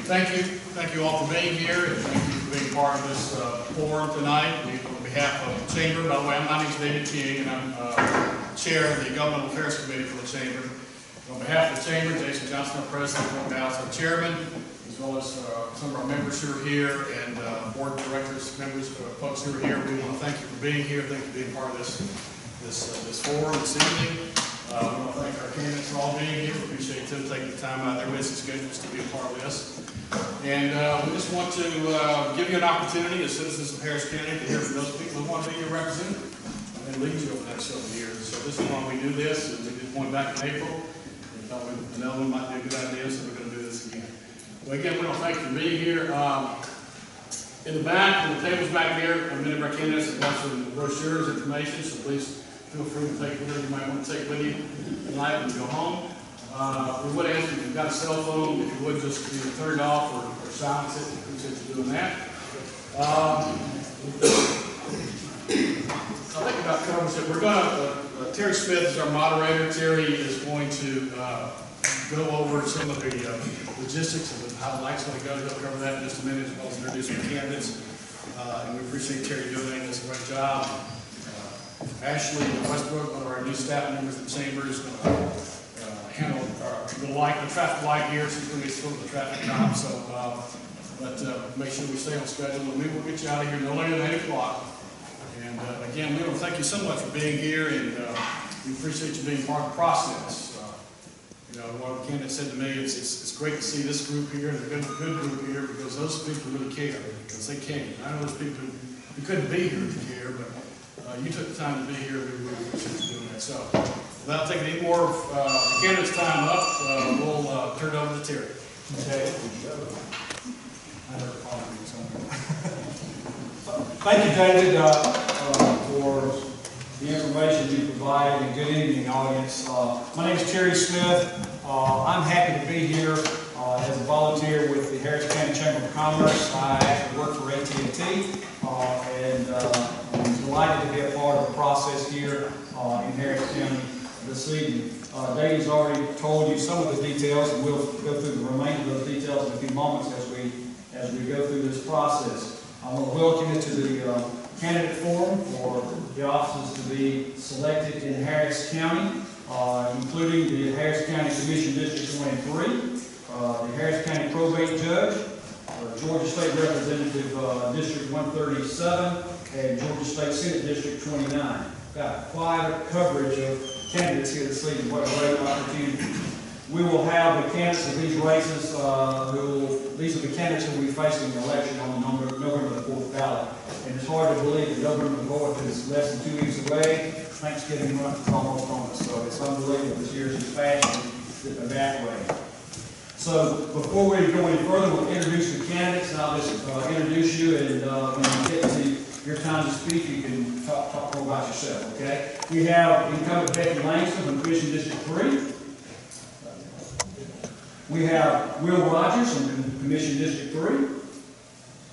Thank you all for being here, and thank you for being part of this forum tonight. On behalf of the Chamber, by the way, my name is David King, and I'm Chair of the Governmental Affairs Committee for the Chamber. On behalf of the Chamber, Jason Johnson, our President, Paul Gals, our Chairman, as well as some of our members who are here, and board directors, members, folks who are here. We want to thank you for being here. Thank you for being part of this forum this evening. We want to thank our candidates for all being here. We appreciate them taking the time out of their busy schedules to be a part of this. And we just want to give you an opportunity as citizens of Harris County to hear from those people who want to be your representative and lead you over the next several years. So this is why we do this. And we did one back in April. We thought another one might be a good idea, so we're going to do this again. Well, again, we want to thank you for being here. In the back, in the tables back there, many of our candidates have got some brochures, information, so please feel free to take whatever you might want to take with you tonight when you go home. We would ask you if you've got a cell phone, if you would just either turn it off or silence it. We appreciate you doing that. I think about covers it. We're going to, Terry Smith is our moderator. Terry is going to go over some of the logistics of how the night's going to go. He'll cover that in just a minute, as well as introduce our candidates. And we appreciate Terry doing it. It's a great job. Ashley Westbrook, one of our new staff members of the Chamber, is going to handle the traffic light here. She's going to be sort of the traffic cop. So, make sure we stay on schedule, and we will get you out of here no later than 8 o'clock. And again, we want to thank you so much for being here, and we appreciate you being part of the process. One of the candidates said to me, it's great to see this group here, and a good group here, because those people really care, because they came. I know those people who couldn't be here to care, but you took the time to be here. We really appreciate you doing that. So, without taking any more candidates' time up, we'll turn it over to Terry. Okay. Thank you, David, for the information you provided, and good evening, audience. My name is Terry Smith. I'm happy to be here as a volunteer with the Harris County Chamber of Commerce. I actually work for AT&T, and I'm delighted to be a part of the process here in Harris County this evening. David's already told you some of the details, and we'll go through the remainder of those details in a few moments as we go through this process. I want to welcome you to the candidate forum for the offices to be selected in Harris County, including the Harris County Commission District 23, the Harris County Probate Judge, Georgia State Representative District 137, and Georgia State Senate District 29. Got quite a coverage of candidates here this evening. What a great opportunity. We will have the candidates of these races, these are the candidates who will be facing the election on November the 4th ballot. And it's hard to believe that November the 4th is less than 2 weeks away. Thanksgiving month is almost on us, so it's unbelievable this year is fast that way. So before we go any further, we'll introduce the candidates, and I'll just introduce you, and when you get to your time to speak, you can talk more about yourself, okay? We have incumbent Becky Langston from Commission District 3. We have Will Rogers from Commission District 3.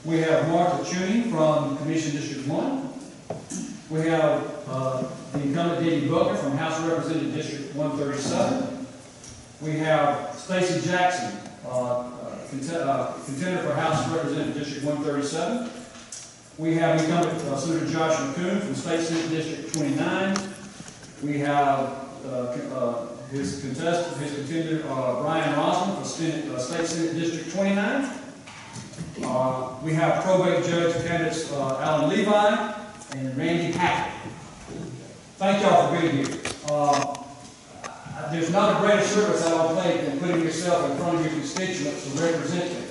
We have Martha Chooney from Commission District 1. We have the incumbent Debbie Booker from House Representative District 137. We have Stacey Jackson, contender for House Representative District 137. We have incumbent Senator Josh McCoon from State Senate District 29. We have his contender, Brian Rosman from State Senate District 29. We have probate judge candidates Alan Levi and Randy Hackett. Thank y'all for being here. There's not a greater service I don't think than putting yourself in front of your constituents to represent them.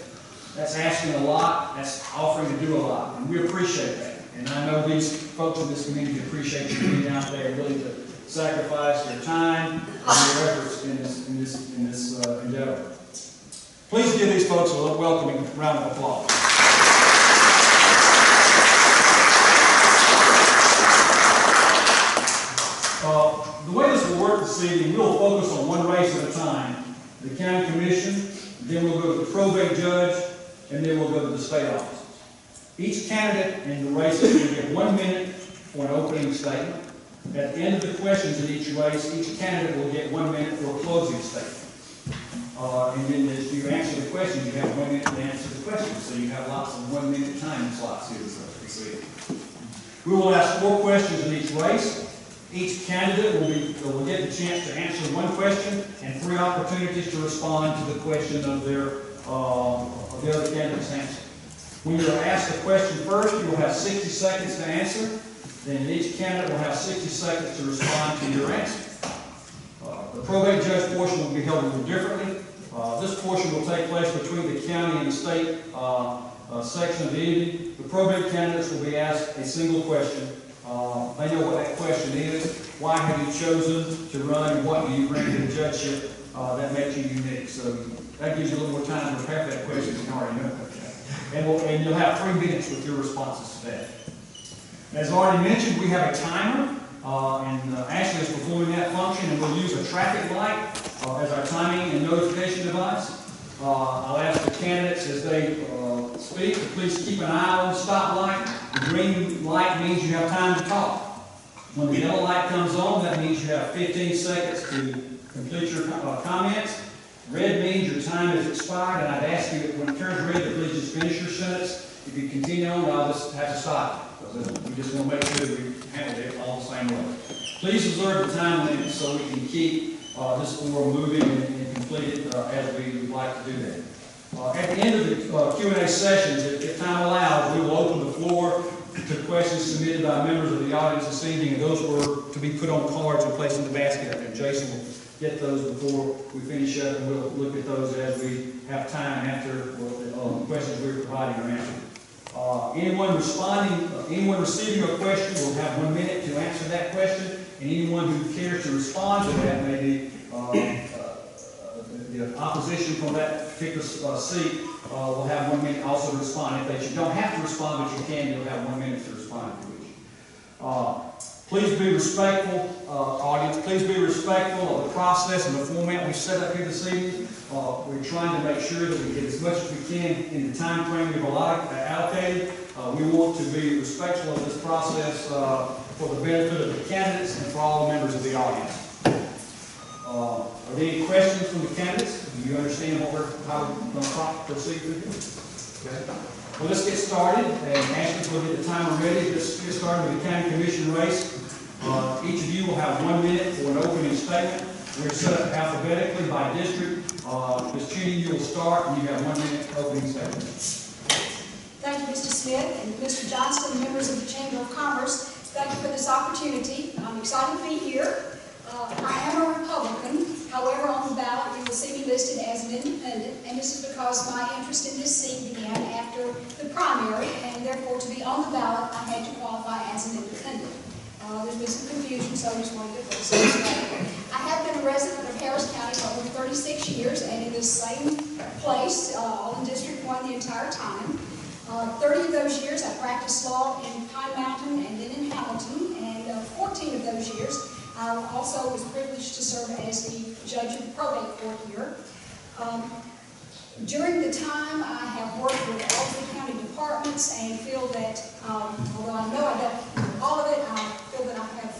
That's asking a lot, that's offering to do a lot, and we appreciate that. And I know these folks in this community appreciate you being out there really to sacrifice your time and your efforts in this endeavor. Please give these folks a welcoming round of applause. The way this will work this evening, we'll focus on one race at a time, the county commission, then we'll go to the probate judge, and then we'll go to the state offices. Each candidate in the race is going to get 1 minute for an opening statement. At the end of the questions in each race, each candidate will get 1 minute for a closing statement. And then as you answer the questions, you have 1 minute to so you have lots of 1 minute time slots here this evening. We will ask 4 questions in each race. Each candidate will get the chance to answer 1 question and 3 opportunities to respond to the question of the other candidate's answer. When you are asked a question first, you will have 60 seconds to answer. Then each candidate will have 60 seconds to respond to your answer. The probate judge portion will be held a little differently. This portion will take place between the county and the state section of the evening. The probate candidates will be asked a single question. They know what that question is. Why have you chosen to run, and what do you bring to the judgeship that makes you unique? So that gives you a little more time to prepare that question if you already know that. And you'll have 3 minutes with your responses to that. As already mentioned, we have a timer, and Ashley is performing that function, and we'll use a traffic light as our timing and notification device. I'll ask the candidates as they speak to please keep an eye on the stoplight. The green light means you have time to talk. When the yellow light comes on, that means you have 15 seconds to complete your comments. Red means your time has expired, and I'd ask you that when it turns red to please just finish your sentence. If you continue on, I'll just have to stop you. We just want to make sure that we handle it all the same way. Please observe the time limit so we can keep this forum moving and completed as we would like to do that. At the end of the Q&A sessions, if time allows, we will open the floor to questions submitted by members of the audience this evening, and those were to be put on cards and placed in the basket up there. Jason will get those before we finish up, and we'll look at those as we have time after the questions we're providing are answered. Anyone receiving a question will have 1 minute to answer that question, and anyone who cares to respond to that, maybe the opposition from that particular seat will have 1 minute also to respond. If you don't have to respond, but you can, you'll have 1 minute to respond to each. Please be respectful, audience. Please be respectful of the process and the format we've set up here this evening. We're trying to make sure that we get as much as we can in the time frame we've allocated. We want to be respectful of this process for the benefit of the candidates and for all the members of the audience. Are there any questions from the candidates? Do you understand how we're going to proceed with this? Okay. Well, let's get started. And Ashley will get the timer ready. Let's get started with the county commission race. Each of you will have 1 minute for an opening statement. We're set up alphabetically by district. Ms. Cheney, you will start, and you have 1 minute opening statement. Thank you, Mr. Smith and Mr. Johnston, members of the Chamber of Commerce. Thank you for this opportunity. I'm excited to be here. I am a Republican. However, on the ballot, you will see me listed as an independent, and this is because my interest in this seat began after the primary, and therefore to be on the ballot, I had to qualify as an independent. There's been some confusion, so I just wanted to put this straight. I have been a resident of Harris County for over 36 years, and in this same place, all in District 1 the entire time. 30 of those years, I practiced law in Pine Mountain and then in Hamilton, and 14 of those years, I also was privileged to serve as the judge of the probate court here. During the time, I have worked with all the county departments and feel that, although I know I don't do all of it, I feel that I have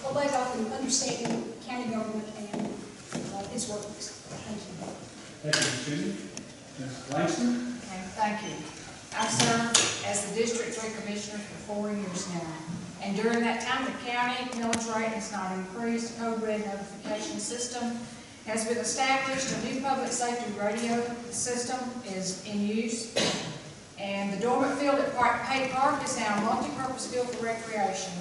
a leg up in understanding county government and its workings. Thank you. Thank you, Ms. Cheney. Ms. Langston? Thank you. I've served as the District 3 Commissioner for 4 years now. And during that time, the county millage rate has not increased. Code red notification system has been established. A new public safety radio system is in use. And the dormant field at Pate Park is now a multi-purpose field for recreation.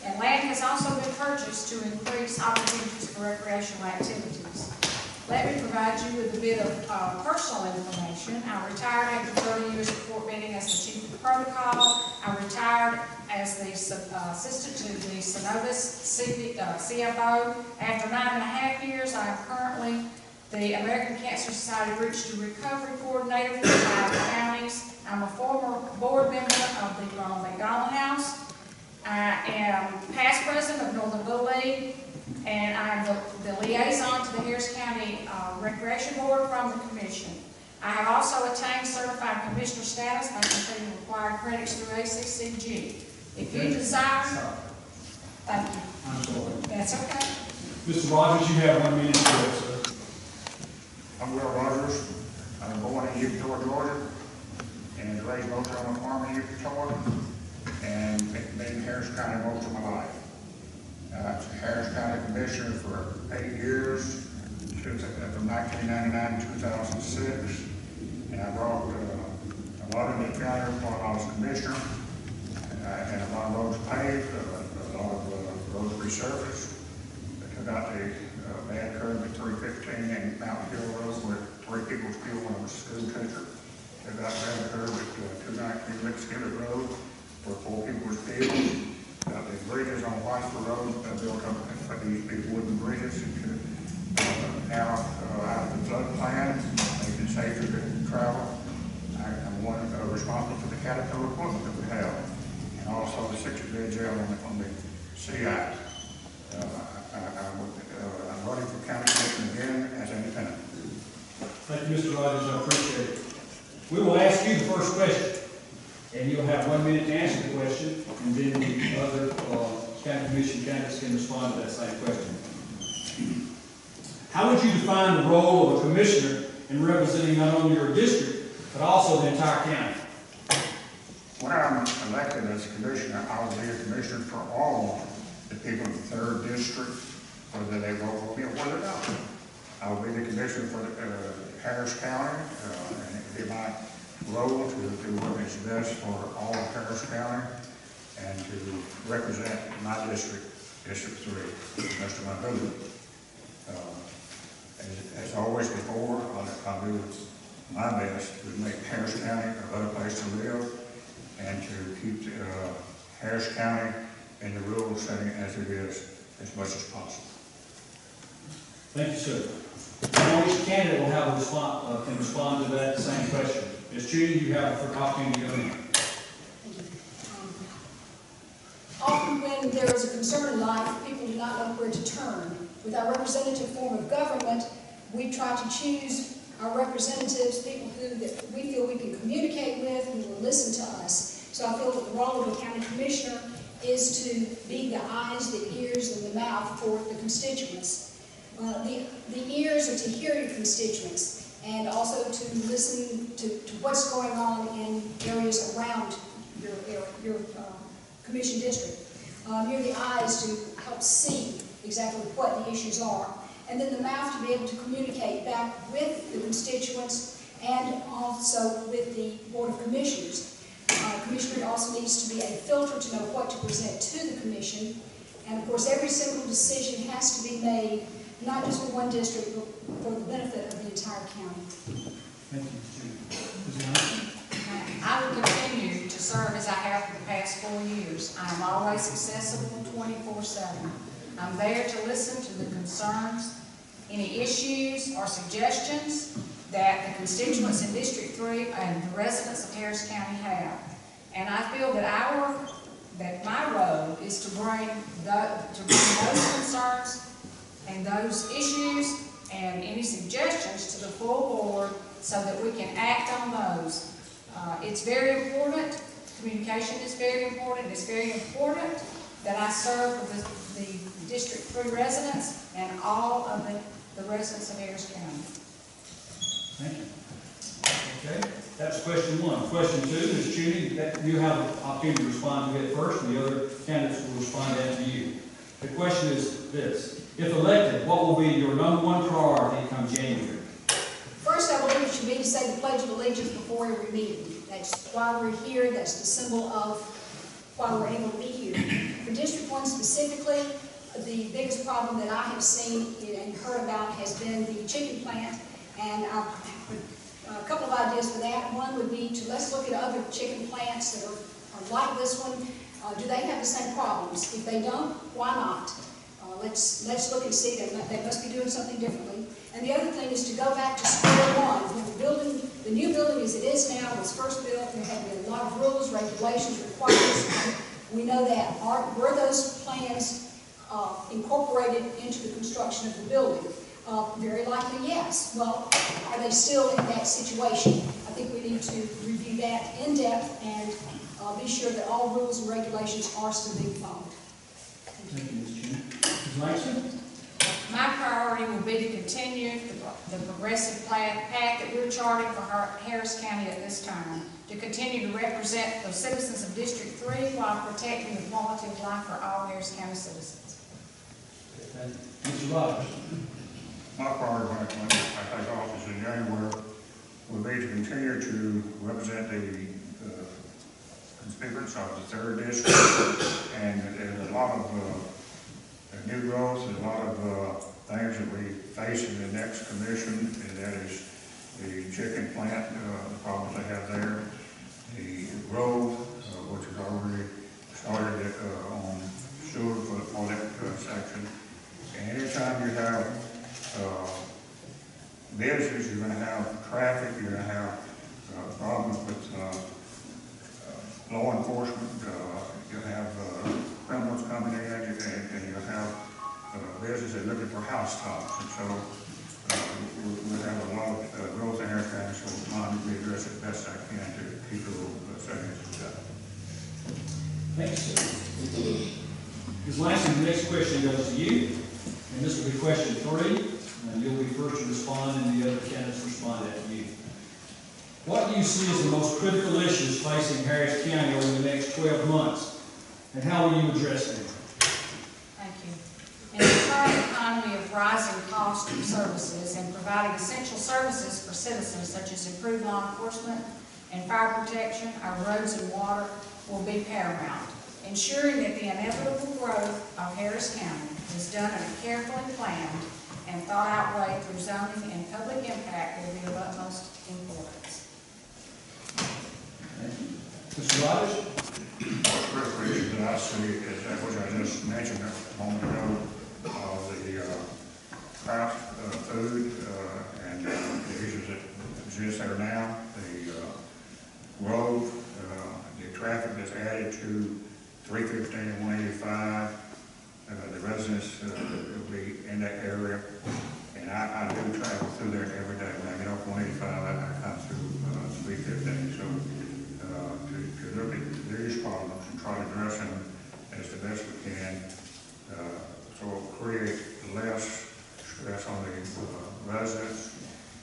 And land has also been purchased to increase opportunities for recreational activities. Let me provide you with a bit of personal information. I retired after 30 years of Fort Benning as the Chief of Protocol. I retired as the assistant to the Synovus CFO. After 9.5 years, I am currently the American Cancer Society Reach to Recovery Coordinator for the 5 counties. I'm a former board member of the Ronald McDonald House. I am past president of Northern Little League, and I'm the liaison to the Harris County Recreation Board from the Commission. I have also attained certified commissioner status by completing required credits through ACCG. If you desire, thank you. I'm sorry. That's okay. Mr. Rogers, you have 1 minute to go, sir. I'm Will Rogers. I'm born in Utica, Georgia, and raised mostly on a farm in Utica, and been in Harris County most of my life. I was Harris County Commissioner for 8 years, from 1999 to 2006, and I brought a lot of the county while I was Commissioner, and a lot of roads paved, a lot of roads resurfaced. I took out the bad curve at 315 and Mountain Hill Road where 3 people was killed when I was a school teacher. Took out bad curve at 219 Lickskillet Road where 4 people was killed. The bridges on Whitesville Road built up for these big wooden bridges out of the flood plan, making it safer to travel. I'm one responsible for the Caterpillar equipment that we have, and also the 60-bed jail on the CI. I'm running for county commissioner again as an independent. Thank you, Mr. Rogers, I appreciate it. We will ask you the first question, and you'll have 1 minute to answer the question, and then the other county commission candidates can respond to that same question. How would you define the role of a commissioner in representing not only your district, but also the entire county? When I'm elected as a commissioner, I will be a commissioner for all the people in the 3rd district, whether they vote for me or whether not. I will be the commissioner for Harris County, and it will be my role to do what is best for all of Harris County and to represent my district, District 3, to the best of my ability. As always before, I'll do my best to make Harris County a better place to live and to keep Harris County in the rural setting as it is as much as possible. Thank you, sir. Now each candidate will have a response, can respond to that same question. Ms. Judy, you have the opportunity to go in. Often when there is a concern in life, people do not know where to turn. With our representative form of government, we try to choose our representatives, people who that we feel we can communicate with, who will listen to us. So I feel that the role of a county commissioner is to be the eyes, the ears, and the mouth for the constituents. The ears are to hear your constituents and also to listen to what's going on in areas around your commission district. You're the eyes to help see exactly what the issues are. And then the mouth to be able to communicate back with the constituents and also with the Board of Commissioners. Commissioner also needs to be a filter to know what to present to the commission. And of course, every single decision has to be made, not just for one district, but for the benefit of the entire county. Thank you, Ms. Judy. Ms. Johnson? I will continue to serve as I have for the past 4 years. I am always accessible 24/7. I'm there to listen to the concerns, any issues or suggestions that the constituents in District 3 and the residents of Harris County have. And I feel that my role is to bring those concerns and those issues and any suggestions to the full board so that we can act on those. It's very important. Communication is very important. It's very important that I serve with the District 3 residents and all of the residents of Harris County. Thank you. Okay, that's question 1. Question 2, Ms. Judy, you have the opportunity to respond to it first, and the other candidates will respond after you. The question is this: if elected, what will be your #1 priority come January? First, I believe it should be to say the Pledge of Allegiance before every meeting. That's why we're here. That's the symbol of why we're able to be here. For District 1 specifically, the biggest problem that I have seen and heard about has been the chicken plant, and a couple of ideas for that. One would be to let's look at other chicken plants that are like this one. Do they have the same problems? If they don't, why not? Let's look and see. They must be doing something differently. And the other thing is to go back to square one. When the new building as it is now was first built, there had been a lot of rules, regulations, requirements. We know that. Were those plans incorporated into the construction of the building? Very likely, yes. Well, are they still in that situation? I think we need to review that in depth and be sure that all rules and regulations are still being followed. Thank you, Ms. Chin. Ms. Langston? My priority will be to continue the progressive path that we're charting for Harris County at this time, to continue to represent the citizens of District 3 while protecting the quality of life for all Harris County citizens. Thank you. Mr. Rogers? My priority when I take office in January will be to continue to represent the constituents of the 3rd District, and there's a lot of new growth, there's a lot of things that we face in the next commission, and that is the chicken plant, the problems they have there, the growth, which is already started on sewer for that section. And anytime you have business, you're going to have traffic, you're going to have problems with law enforcement, you'll have criminals coming in, and you'll have businesses looking for house tops. And so we'll have a lot of growth in Harris County, so I'm going to address it best I can to keep the settings done. Thank you, sir. Ms. Langston, the next question goes to you, and this will be question 3. And you'll be first to respond, and the other candidates respond after you. What do you see as the most critical issues facing Harris County over the next 12 months, and how will you address them? Thank you. In the current economy of rising costs of services and providing essential services for citizens such as improved law enforcement and fire protection, our roads and water will be paramount. Ensuring that the inevitable growth of Harris County is done in a carefully planned and thought-out way through zoning and public impact will be of utmost importance. Mr. Rogers? Most critical issue that I see is that which I just mentioned a moment ago, the craft food and the issues that exist there now, the growth, the traffic that's added to 315 and 185, the residents will be in that area, and I do travel through there every day. When I get off 185, I come through 315. So to look at these problems and try to address them as the best we can, so create less stress on the residents.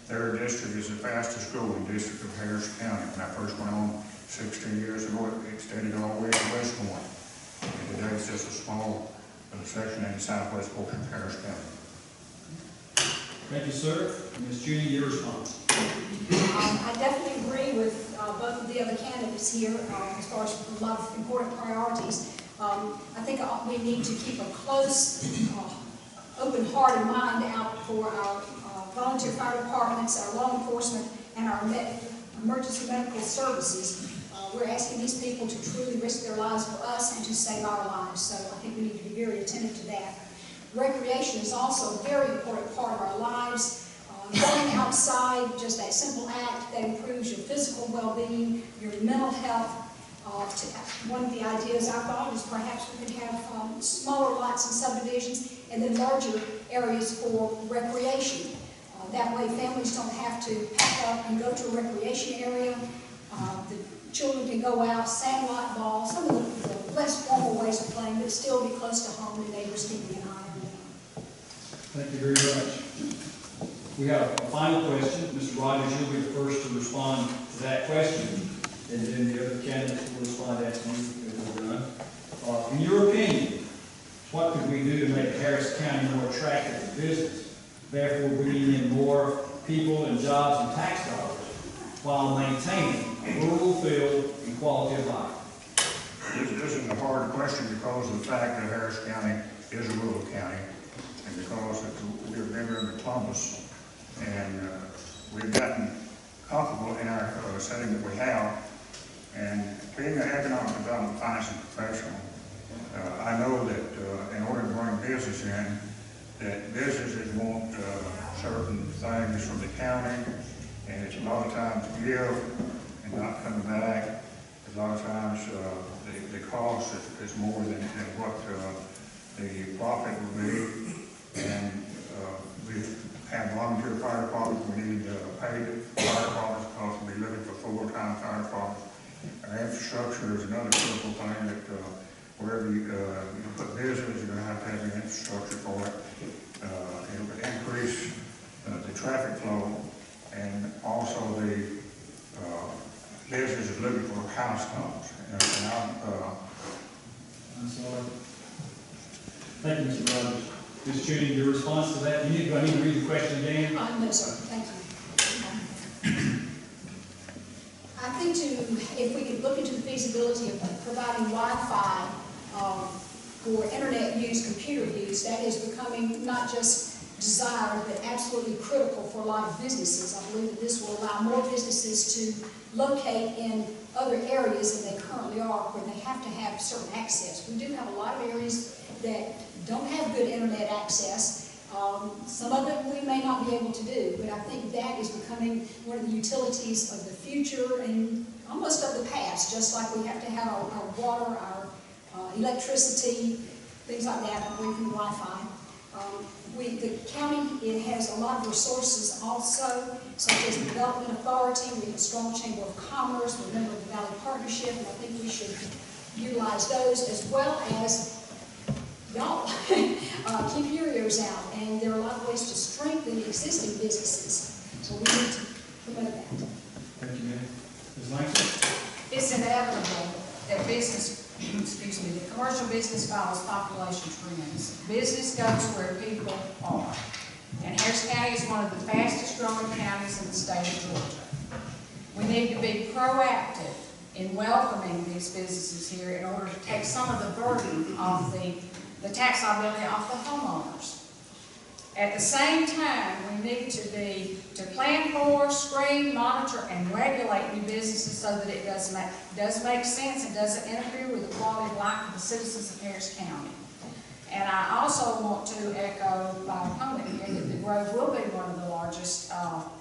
3rd District is the fastest growing district of Harris County. When I first went on 16 years ago, it extended all the way to West Point, and today it's just a small section in the southwest portion of Harris County. Thank you, sir. Ms. Judy, your response. I definitely agree with both of the other candidates here as far as a lot of important priorities. I think we need to keep a close, open heart and mind out for our volunteer fire departments, our law enforcement, and our emergency medical services. We're asking these people to truly risk their lives for us and to save our lives, so I think we need to be very attentive to that. Recreation is also a very important part of our lives. Going outside, just that simple act that improves your physical well-being, your mental health. One of the ideas I thought was perhaps we could have smaller lots and subdivisions and then larger areas for recreation. That way families don't have to pack up and go to a recreation area. The children can go out, sandlot ball, some of the less formal ways of playing, but still be close to home and neighbors keeping an eye on them. Thank you very much. We have a final question. Mr. Rogers, you'll be the first to respond to that question, and then the other candidates will respond after you if we're done. In your opinion, what could we do to make Harris County more attractive to business, therefore bringing in more people and jobs and tax dollars, while maintaining a rural feel and quality of life? This is a hard question because of the fact that Harris County is a rural county, and because we're a member of Columbus, and we've gotten comfortable in our setting that we have. And being an economic development finance professional, I know that in order to bring business in, that businesses want certain things from the county, and it's a lot of times give and not coming back. A lot of times the cost is more than what the profit will be. And we have volunteer fire departments. We need paid fire departments because we'll be looking for full-time fire departments. Our infrastructure is another critical thing that wherever you put business, you're going to have the infrastructure for it. It would increase the traffic flow and also the businesses looking for house homes. I'm sorry. Thank you, Mr. Rogers. Ms. Judy, your response to that, do I need to read the question again? No, sir, thank you. I think if we could look into the feasibility of providing Wi-Fi for internet use, computer use, that is becoming not just desired, but absolutely critical for a lot of businesses. I believe that this will allow more businesses to locate in other areas than they currently are, where they have to have certain access. We do have a lot of areas that don't have good internet access. Some of it we may not be able to do, but I think that is becoming one of the utilities of the future and almost of the past, just like we have to have our water, our electricity, things like that, away from Wi-Fi. The county, it has a lot of resources also, such as the Development Authority. We have a strong Chamber of Commerce, we're a member of the Valley Partnership, and I think we should utilize those, as well as y'all. Keep your ears out, and there are a lot of ways to strengthen existing businesses, so we need to promote that. Thank you, ma'am. Ms. Langston? It's inevitable that the commercial business follows population trends. Business goes where people are. And Harris County is one of the fastest growing counties in the state of Georgia. We need to be proactive in welcoming these businesses here in order to take some of the burden off the tax liability off the homeowners. At the same time, we need to plan for, screen, monitor, and regulate new businesses so that it does make sense and doesn't interfere with the quality of life of the citizens of Harris County. And I also want to echo my opponent here that the Grove will be one of the largest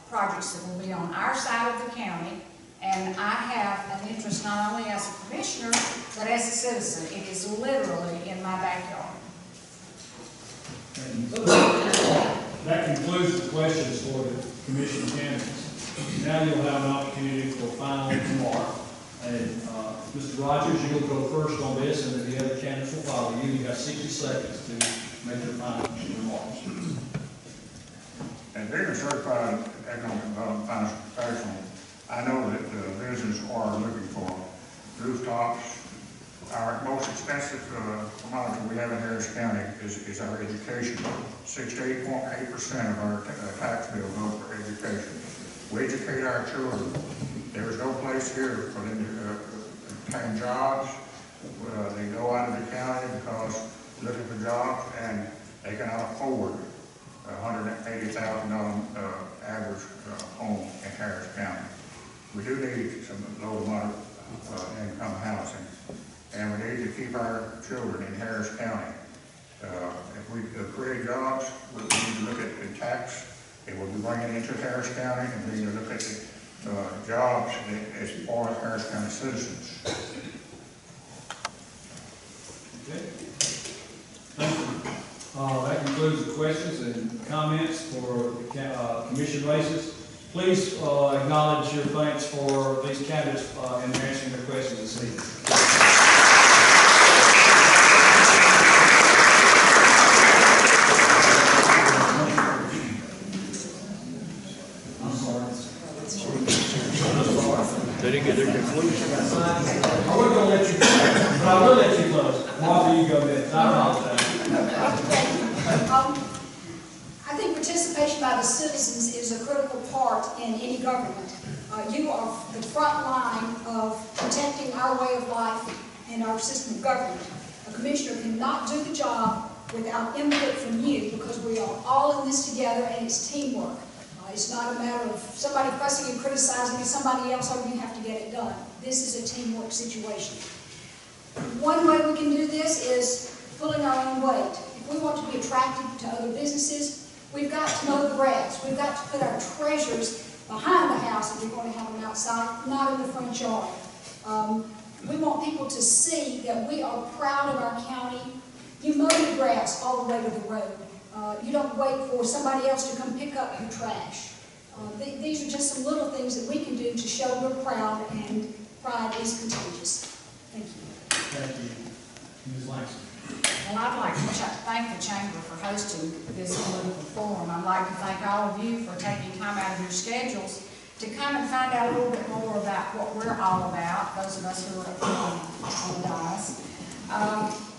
projects that will be on our side of the county. And I have an interest not only as a commissioner, but as a citizen. It is literally in my backyard. That concludes the questions for the commission candidates. Now you'll have an opportunity for a final remark. And Mr. Rogers, you'll go first on this, and then the other candidates will follow you. You have 60 seconds to make your final remarks. And being a certified economic development finance professional, I know that businesses are looking for rooftops. Our most expensive commodity we have in Harris County is our education. 6 to 8.8% of our tax bill goes for education. We educate our children. There is no place here for them to obtain jobs. They go out of the county because they're looking for jobs, and they cannot afford $180,000 average home in Harris County. We do need some low to moderate income housing, and we need to keep our children in Harris County. If we create jobs, we need to look at the tax that we'll be bringing into Harris County, and we need to look at the jobs that as far as Harris County citizens. Okay. Thank you. That concludes the questions and comments for the commission races. Please acknowledge your thanks for these candidates in answering their questions this evening. I'm sorry. They didn't get their conclusion. I wasn't going to let you close, but I will let you close. Why do you go next? I apologize. I think participation by the citizens is a critical part in any government. You are the front line of protecting our way of life and our system of government. A commissioner cannot do the job without input from you, because we are all in this together, and it's teamwork. It's not a matter of somebody fussing and criticizing somebody else, or you have to get it done. This is a teamwork situation. One way we can do this is pulling our own weight. If we want to be attractive to other businesses, we've got to mow the grass. We've got to put our treasures behind the house if we're going to have them outside, not in the front yard. We want people to see that we are proud of our county. You mow the grass all the way to the road. You don't wait for somebody else to come pick up your trash. These are just some little things that we can do to show we're proud, and pride is contagious. Thank you. Thank you. Ms. Langston. Well, I'd like to thank the Chamber for hosting this political forum. I'd like to thank all of you for taking time out of your schedules to come and find out a little bit more about what we're all about, those of us who are up on the dais.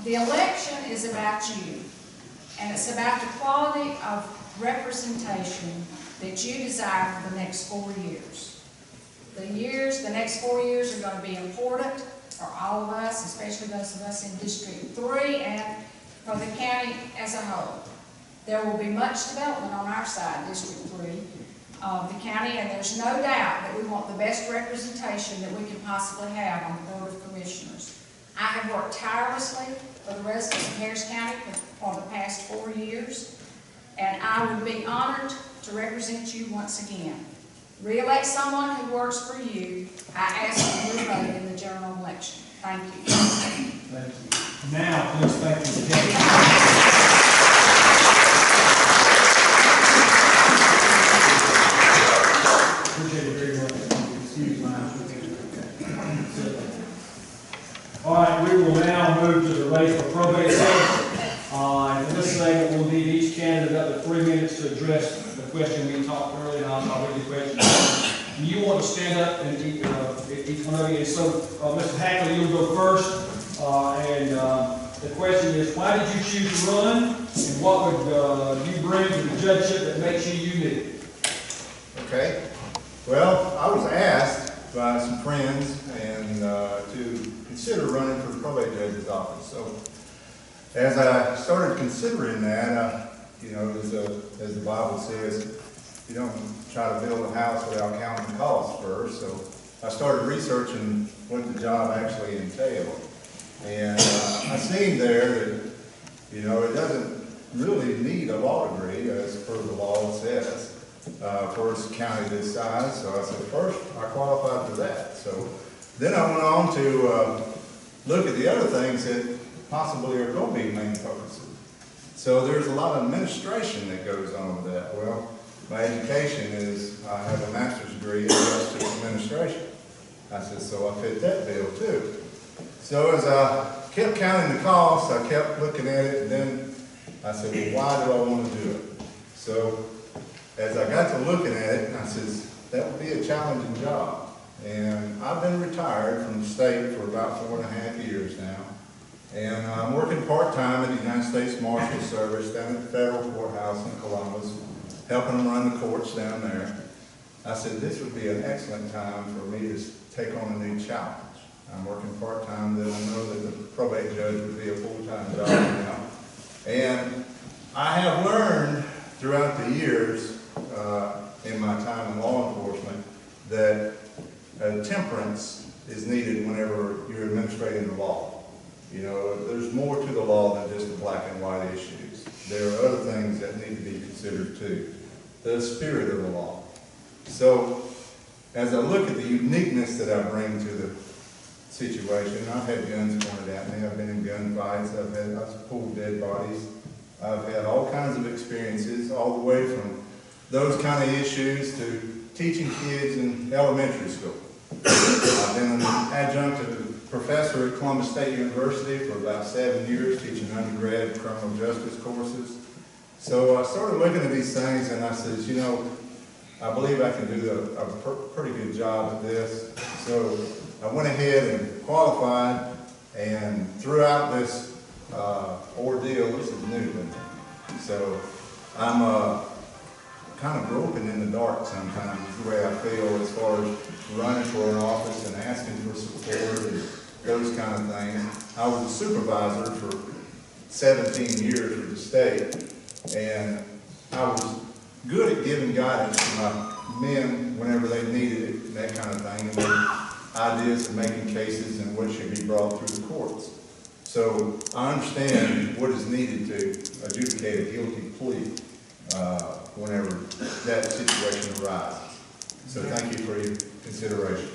The election is about you, and it's about the quality of representation that you desire for the next 4 years. The next 4 years are going to be important for all of us, especially those of us in District 3 and for the county as a whole. There will be much development on our side, District 3 of the county, and there's no doubt that we want the best representation that we can possibly have on the Board of Commissioners. I have worked tirelessly for the residents of Harris County for the past 4 years, and I would be honored to represent you once again. Re-elect someone who works for you. I ask for your vote in the general election. Thank you. Thank you. Now, please thank the candidate. Appreciate it very much. Excuse my. All right, we will now move to the race for probate session. In this segment, we'll need each candidate up to 3 minutes to address the question we talked earlier, and I'll read the question. You want to stand up and each one of you. So, Mr. Hackley, you'll go first. The question is, why did you choose to run, and what would you bring to the judgeship that makes you unique? Okay. Well, I was asked by some friends and to consider running for the probate judge's office. So, as I started considering that, you know, as the Bible says, you don't try to build a house without counting the costs first. So, I started researching what the job actually entailed. And I seen there that, you know, it doesn't really need a law degree, as per the law says, for a county this size. So I said, first, I qualified for that. So then I went on to look at the other things that possibly are going to be main focuses. So there's a lot of administration that goes on with that. Well, my education is, I have a master's degree in justice administration. I said, so I fit that bill too. So as I kept counting the costs, I kept looking at it, and then I said, well, why do I want to do it? So as I got to looking at it, I said, that would be a challenging job. And I've been retired from the state for about 4.5 years now. And I'm working part-time at the United States Marshal Service down at the federal courthouse in Columbus, helping them run the courts down there. I said, this would be an excellent time for me to take on a new challenge. I'm working part-time, then I know that the probate judge would be a full-time job now. And I have learned throughout the years in my time in law enforcement that temperance is needed whenever you're administrating the law. You know, there's more to the law than just the black and white issues. There are other things that need to be considered too. The spirit of the law. So, as I look at the uniqueness that I bring to the situation, I've had guns pointed at me, I've been in gunfights, I've pulled dead bodies, I've had all kinds of experiences, all the way from those kind of issues to teaching kids in elementary school. I've been an adjunct professor at Columbus State University for about 7 years, teaching undergrad criminal justice courses. So I started looking at these things and I said, you know, I believe I can do a pretty good job at this. So I went ahead and qualified, and throughout this ordeal, this is new to me. So I'm kind of groping in the dark sometimes, is the way I feel as far as running for an office and asking for support and those kind of things. I was a supervisor for 17 years with the state, and I was good at giving guidance to my men whenever they needed it, that kind of thing, and their ideas of making cases and what should be brought through the courts. So I understand what is needed to adjudicate a guilty plea whenever that situation arises. So thank you for your consideration.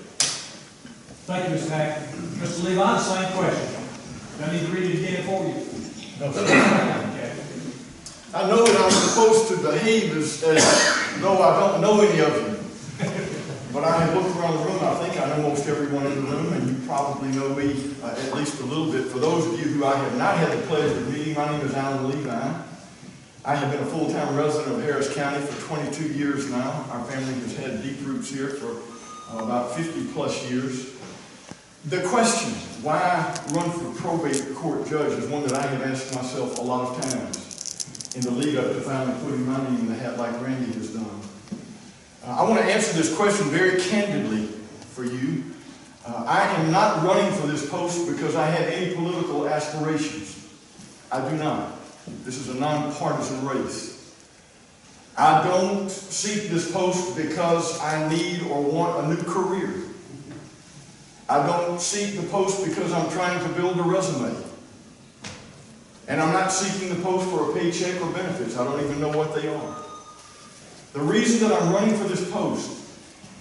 Thank you, Mr. Hackett. Mr. Levi, same question. Do I need to read it again for you? No, sir. Okay. I know that I'm supposed to behave as though I don't know any of you. But I have looked around the room, I think I know most everyone in the room, and you probably probably know me at least a little bit. For those of you who I have not had the pleasure of meeting, my name is Alan Levine. I have been a full-time resident of Harris County for 22 years now. Our family has had deep roots here for about 50 plus years. The question, why run for probate court judge, is one that I have asked myself a lot of times in the lead up to finally putting my name in the hat like Randy has done. I want to answer this question very candidly for you. I am not running for this post because I have any political aspirations. I do not. This is a nonpartisan race. I don't seek this post because I need or want a new career. I don't seek the post because I'm trying to build a resume. And I'm not seeking the post for a paycheck or benefits. I don't even know what they are. The reason that I'm running for this post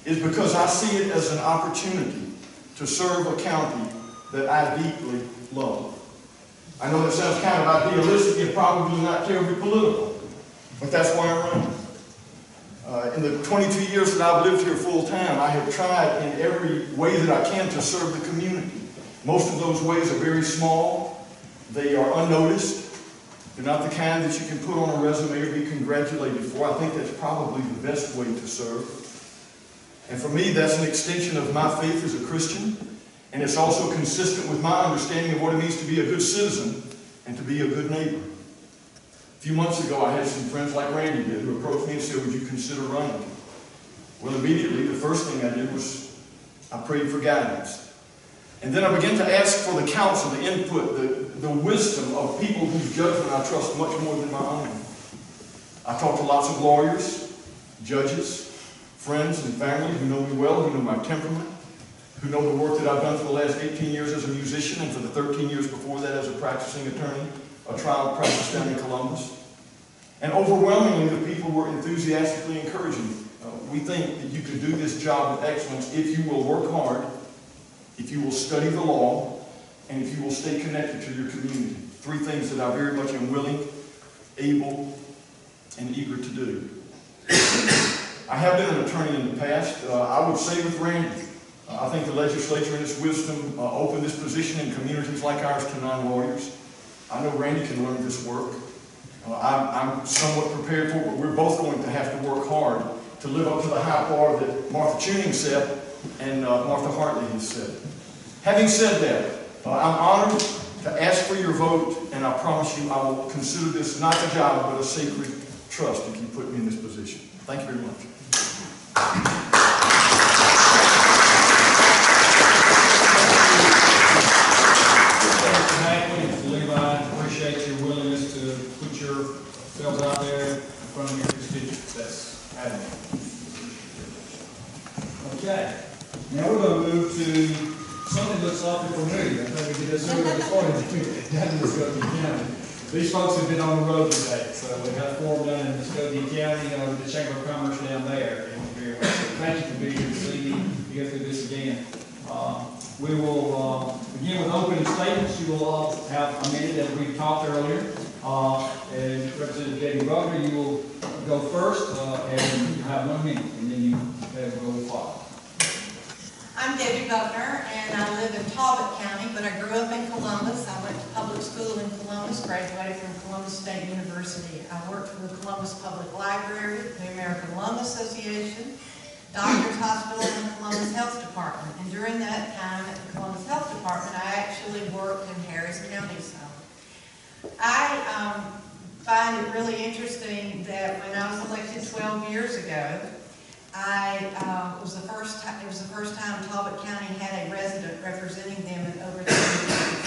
is because I see it as an opportunity to serve a county that I deeply love. I know that sounds kind of idealistic and probably not terribly political, but that's why I'm running. In the 22 years that I've lived here full time, I have tried in every way that I can to serve the community. Most of those ways are very small. They are unnoticed. They're not the kind that you can put on a resume or be congratulated for. I think that's probably the best way to serve. And for me, that's an extension of my faith as a Christian. And it's also consistent with my understanding of what it means to be a good citizen and to be a good neighbor. A few months ago, I had some friends like Randy did who approached me and said, would you consider running? Well, immediately, the first thing I did was I prayed for guidance. And then I began to ask for the counsel, the input, the wisdom of people whose judgment I trust much more than my own. I talked to lots of lawyers, judges, friends and family who know me well, who know my temperament, who know the work that I've done for the last 18 years as a musician and for the 13 years before that as a practicing attorney, a trial practice down in Columbus. And overwhelmingly, the people were enthusiastically encouraging. We think that you can do this job with excellence if you will work hard, if you will study the law, and if you will stay connected to your community. Three things that I very much am willing, able, and eager to do. I have been an attorney in the past. I would say with Randy, I think the legislature in its wisdom opened this position in communities like ours to non-lawyers. I know Randy can learn this work. I'm somewhat prepared for it, but we're both going to have to work hard to live up to the high bar that Martha Tuning said and Martha Hartley has said. Having said that, I'm honored to ask for your vote, and I promise you I will consider this not a job, but a sacred trust if you put me in this position. Thank you very much. Appreciate your willingness to put yourselves out there in front of your constituents. That's admirable. Okay, now we're going to move to something that looks awfully familiar. I think we did this earlier this morning down in Muskogee County. These folks have been on the road today, so we got a forum down in Muskogee County with the Chamber of Commerce down there. And thank you for being here this evening to go through this again. We will begin with opening statements. You will all have a minute as we talked earlier. And Representative Debbie Buckner, you will go first, and you have 1 minute, and then you will follow. I'm Debbie Buckner, and I live in Talbot County, but I grew up in Columbus. I went to public school in Columbus, graduated from Columbus State University. I worked for the Columbus Public Library, the American Lung Association, Doctors Hospital, and the Columbus Health Department. And during that time at the Columbus Health Department, I actually worked in Harris County some. I find it really interesting that when I was elected 12 years ago, it was the first time Talbot County had a resident representing them in over 30 years.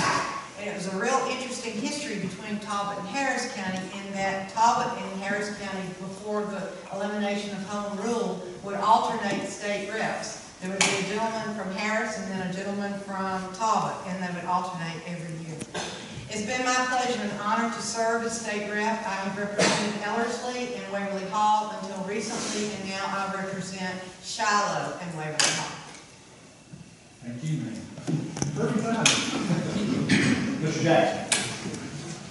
And it was a real interesting history between Talbot and Harris County in that Talbot and Harris County, before the elimination of home rule, would alternate state reps. There would be a gentleman from Harris and then a gentleman from Talbot, and they would alternate every year. It's been my pleasure and honor to serve as state rep. I have represented Ellerslie and Waverly Hall until recently, and now I represent Shiloh and Waverly Hall. Thank you, ma'am. Perfect time. Mr. Jackson.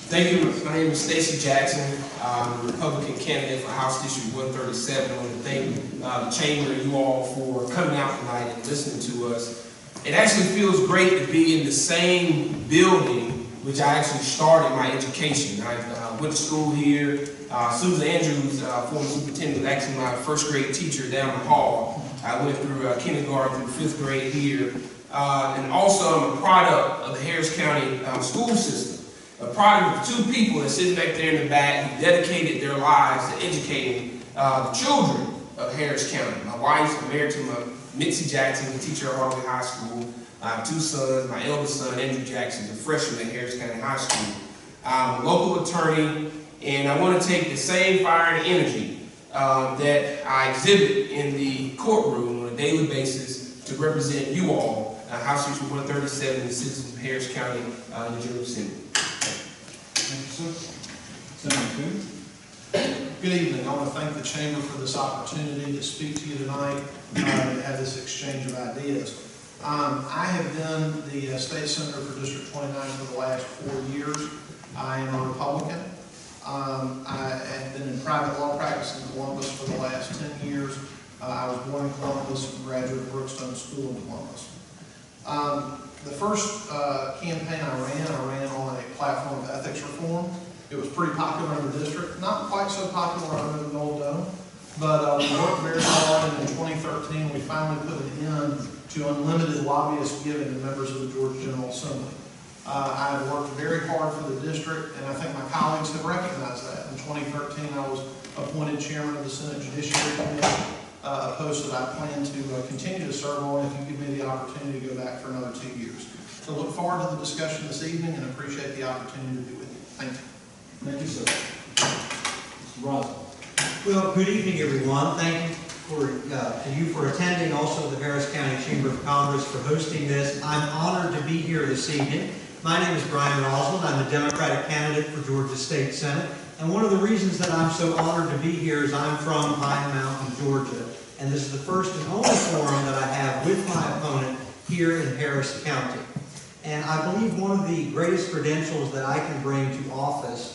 Thank you. My name is Stacey Jackson. I'm a Republican candidate for House District 137. I want to thank the Chamber and you all for coming out tonight and listening to us. It actually feels great to be in the same building which I actually started my education. I went to school here. Susan Andrews, former superintendent, was actually my first grade teacher down the hall. I went through kindergarten through 5th grade here. And also I'm a product of the Harris County school system. A product of 2 people that sit back there in the back who dedicated their lives to educating the children of Harris County. My wife, I'm married to Mitzi Jackson, the teacher at Hartley High School. I have 2 sons. My eldest son, Andrew Jackson, is a freshman at Harris County High School. I'm a local attorney, and I want to take the same fire and energy that I exhibit in the courtroom on a daily basis to represent you all, House District 137, and the citizens of Harris County, in the General Assembly. Thank you, sir. Senator Coon. Good evening. I want to thank the Chamber for this opportunity to speak to you tonight and have this exchange of ideas. I have been the State Senator for District 29 for the last 4 years. I am a Republican. I have been in private law practice in Columbus for the last 10 years. I was born in Columbus and graduated Brookstone School in Columbus. The first campaign I ran on a platform of ethics reform. It was pretty popular in the district, not quite so popular under the Gold Dome, but we worked very hard, and in 2013 we finally put an end to unlimited lobbyist giving to members of the Georgia General Assembly. I have worked very hard for the district, and I think my colleagues have recognized that. In 2013 I was appointed chairman of the Senate Judiciary Committee, a post that I plan to continue to serve on if you give me the opportunity to go back for another 2 years. So look forward to the discussion this evening and appreciate the opportunity to be with you. Thank you. Thank you, sir. Mr. Roswell. Well, good evening, everyone. Thank you to you for attending, also the Harris County Chamber of Commerce for hosting this. I'm honored to be here this evening. My name is Brian Roswell. I'm a Democratic candidate for Georgia State Senate. And one of the reasons that I'm so honored to be here is I'm from Pine Mountain, Georgia. And this is the first and only forum that I have with my opponent here in Harris County. And I believe one of the greatest credentials that I can bring to office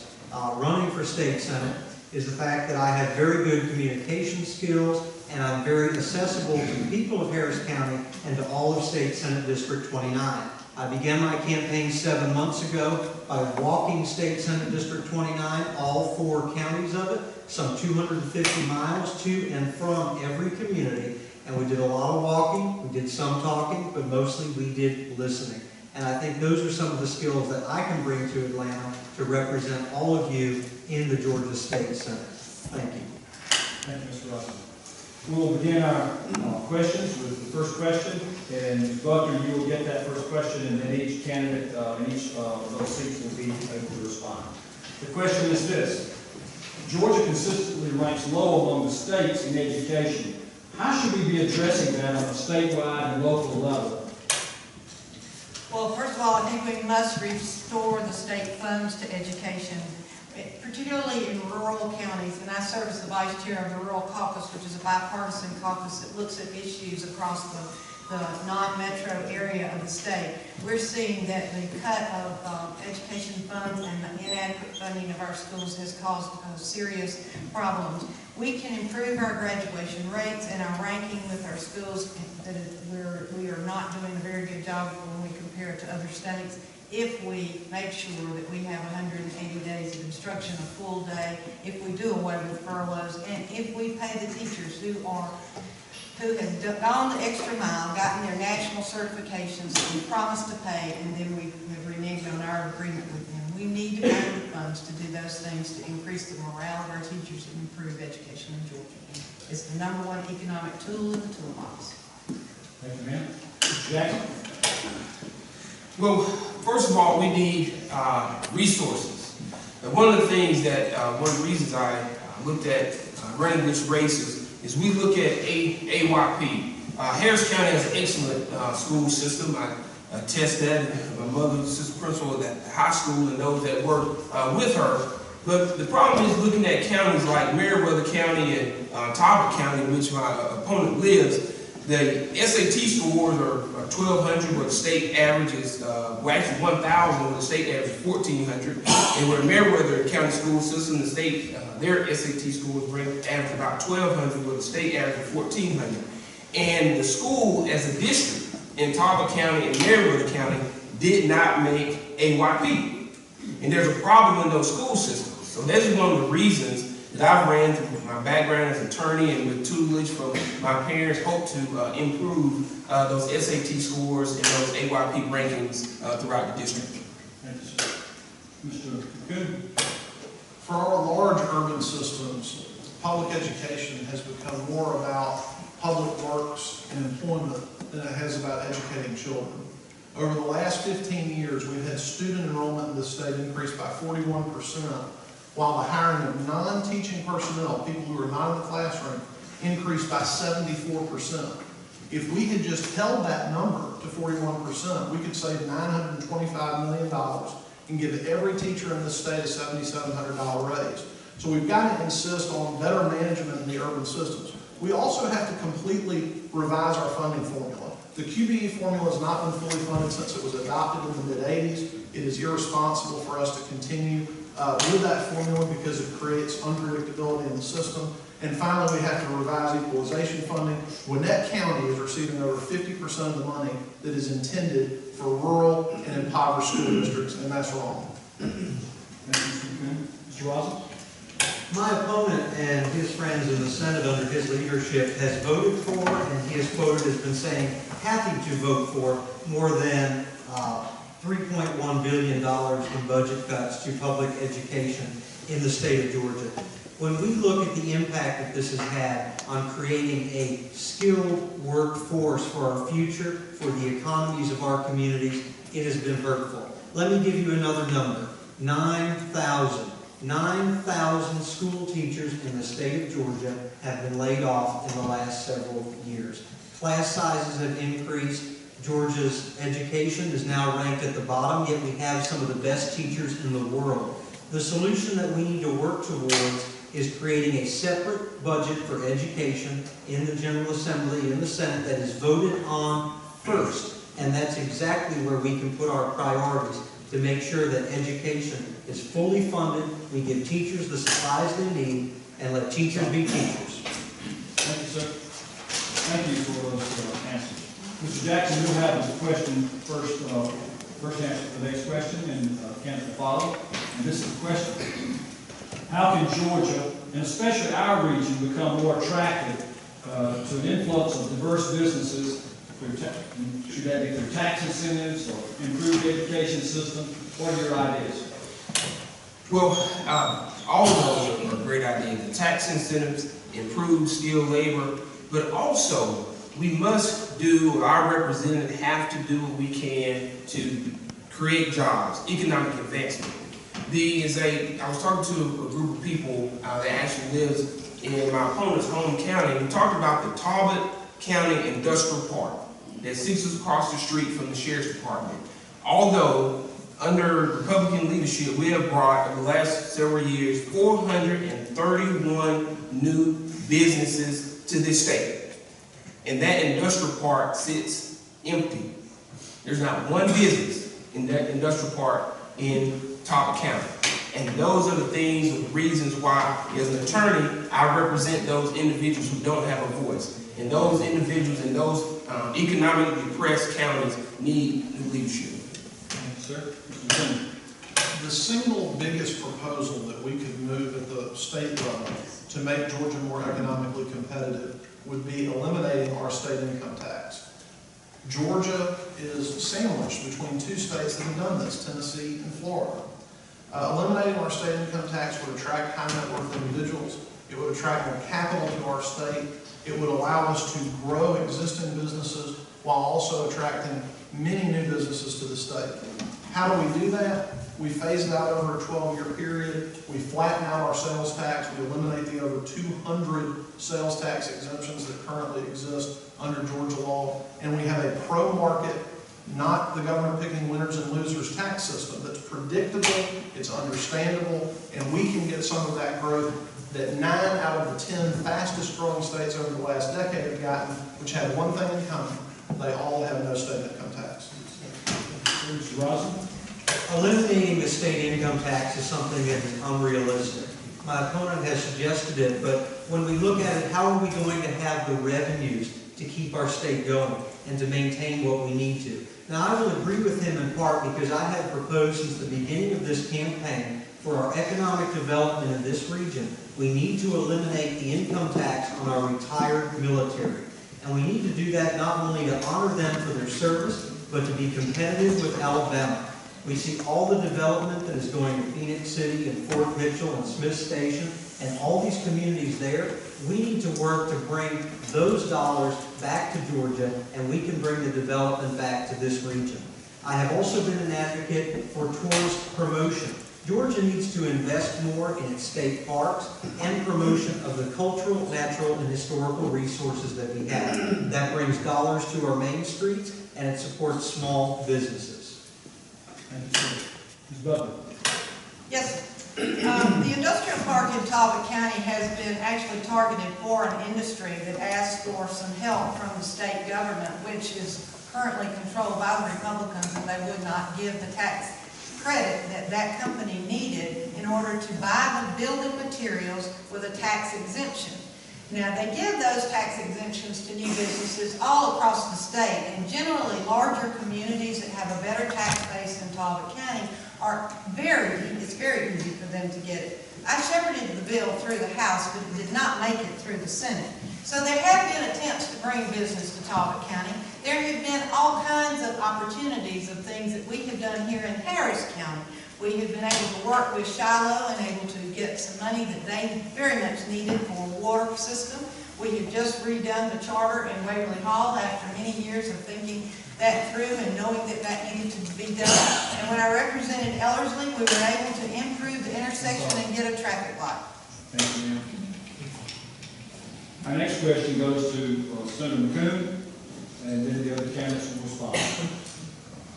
running for State Senate is the fact that I have very good communication skills and I'm very accessible to the people of Harris County and to all of State Senate District 29. I began my campaign 7 months ago by walking State Senate District 29, all 4 counties of it, some 250 miles to and from every community. And we did a lot of walking, we did some talking, but mostly we did listening. And I think those are some of the skills that I can bring to Atlanta to represent all of you in the Georgia State Senate. Thank you. Thank you, Mr. Russell. We will begin our questions with the first question. And Ms. Buckner, you will get that first question, and then each candidate in each of those seats will be able to respond. The question is this. Georgia consistently ranks low among the states in education. How should we be addressing that on a statewide and local level? Well, first of all, I think we must restore the state funds to education, particularly in rural counties. And I serve as the vice chair of the Rural Caucus, which is a bipartisan caucus that looks at issues across the non-metro area of the state. We're seeing that the cut of education funds and the inadequate funding of our schools has caused serious problems. We can improve our graduation rates and our ranking with our schools that we are not doing a very good job when we compare it to other states if we make sure that we have 180 days of instruction, a full day, if we do away with furloughs, and if we pay the teachers who have gone the extra mile, gotten their national certifications that we promised to pay, and then we have reneged on our agreement with them. We need to have the funds to do those things to increase the morale of our teachers and improve education in Georgia. It's the #1 economic tool in the toolbox. Thank you, ma'am. Jackson? Well, first of all, we need resources. And one of the things that, one of the reasons I looked at running this race is we look at AYP. Harris County has an excellent school system. I attest that. My mother's assistant principal at the high school and those that work with her. But the problem is looking at counties like Meriwether County and Talbot County, in which my opponent lives. The SAT scores are 1,200, where the state average is, well, actually 1,000, where the state average is 1,400. And where Meriwether County school system, the state, their SAT scores average about 1,200, where the state average is 1,400. And the school, as a district, in Talbot County and Meriwether County did not make AYP. And there's a problem in those school systems. So that's one of the reasons that I've ran through my background as an attorney and with tutelage from my parents, hope to improve those SAT scores and those AYP rankings throughout the district. Thank you, sir. Mr. Coon? For our large urban systems, public education has become more about public works and employment than it has about educating children. Over the last 15 years, we've had student enrollment in the state increase by 41%, while the hiring of non-teaching personnel, people who are not in the classroom, increased by 74%. If we had just held that number to 41%, we could save $925 million and give every teacher in the state a $7,700 raise. So we've got to insist on better management in the urban systems. We also have to completely revise our funding formula. The QBE formula has not been fully funded since it was adopted in the mid-'80s. It is irresponsible for us to continue with that formula because it creates unpredictability in the system. And finally, we have to revise equalization funding. Gwinnett County is receiving over 50% of the money that is intended for rural and impoverished school districts, and that's wrong. Thank you, Mr. Coon. Mr. Rosales? My opponent and his friends in the Senate under his leadership has voted for, and he is quoted as been saying, happy to vote for more than $3.1 billion in budget cuts to public education in the state of Georgia. When we look at the impact that this has had on creating a skilled workforce for our future, for the economies of our communities, it has been hurtful. Let me give you another number. 9,000 school teachers in the state of Georgia have been laid off in the last several years. Class sizes have increased. Georgia's education is now ranked at the bottom, yet we have some of the best teachers in the world. The solution that we need to work towards is creating a separate budget for education in the General Assembly, in the Senate, that is voted on first. And that's exactly where we can put our priorities to make sure that education is fully funded, we give teachers the supplies they need, and let teachers be teachers. Thank you, sir. Thank you for those answers. Mr. Jackson, you'll have the question first answer for the next question, and Kent will follow. And this is the question. How can Georgia, and especially our region, become more attractive to an influx of diverse businesses? Should that be through tax incentives or improved education system? What are your ideas? Well, all of those are great ideas. The tax incentives, improved skilled labor, but also we must do, our representatives have to do what we can to create jobs, economic advancement. I was talking to a group of people that actually lives in my opponent's home county. We talked about the Talbot County Industrial Park that sits across the street from the Sheriff's Department. Although, under Republican leadership, we have brought, in the last several years, 431 new businesses to this state. And that industrial park sits empty. There's not one business in that industrial park in Talbot County. And those are the things, the reasons why, as an attorney, I represent those individuals who don't have a voice. And those individuals in those economically depressed counties need new leadership. Thank you, sir. Mr. Jim. The single biggest proposal that we could move at the state level to make Georgia more economically competitive would be eliminating our state income tax. Georgia is sandwiched between two states that have done this, Tennessee and Florida. Eliminating our state income tax would attract high net worth individuals. It would attract more capital to our state. It would allow us to grow existing businesses while also attracting many new businesses to the state. How do we do that? We phase it out over a 12-year period. We flatten out our sales tax. We eliminate the over 200 sales tax exemptions that currently exist under Georgia law. And we have a pro-market, not the government picking winners and losers tax system that's predictable, it's understandable, and we can get some of that growth that 9 out of the 10 fastest growing states over the last decade have gotten, which have one thing in common. They all have no state income tax. Mr. Rosen. Eliminating the state income tax is something that is unrealistic. My opponent has suggested it, but when we look at it, how are we going to have the revenues to keep our state going? and to maintain what we need to. Now, I will agree with him in part because I have proposed since the beginning of this campaign for our economic development in this region, we need to eliminate the income tax on our retired military. And we need to do that not only to honor them for their service, but to be competitive with Alabama. We see all the development that is going to Phoenix City and Fort Mitchell and Smith Station and all these communities there. We need to work to bring those dollars back to Georgia, and we can bring the development back to this region. I have also been an advocate for tourist promotion. Georgia needs to invest more in its state parks and promotion of the cultural, natural, and historical resources that we have. That brings dollars to our main streets, and it supports small businesses. Thank you, sir. Ms. Butler. Yes, the industrial park in Talbot County has been actually targeted for an industry that asks for some help from the state government, which is currently controlled by the Republicans, and they would not give the tax credit that that company needed in order to buy the building materials with a tax exemption. Now, they give those tax exemptions to new businesses all across the state, and generally larger communities that have a better tax base than Talbot County it's very easy for them to get it. I shepherded the bill through the House, but it did not make it through the Senate. So there have been attempts to bring business to Talbot County. There have been all kinds of opportunities of things that we have done here in Harris County. We have been able to work with Shiloh and able to get some money that they very much needed for a water system. We have just redone the charter in Waverly Hall after many years of thinking that through and knowing that that needed to be done. And when I represented Ellerslie, we were able to improve the intersection and get a traffic light. Thank you, ma'am. Our next question goes to Senator McCoon, and then the other candidates will respond.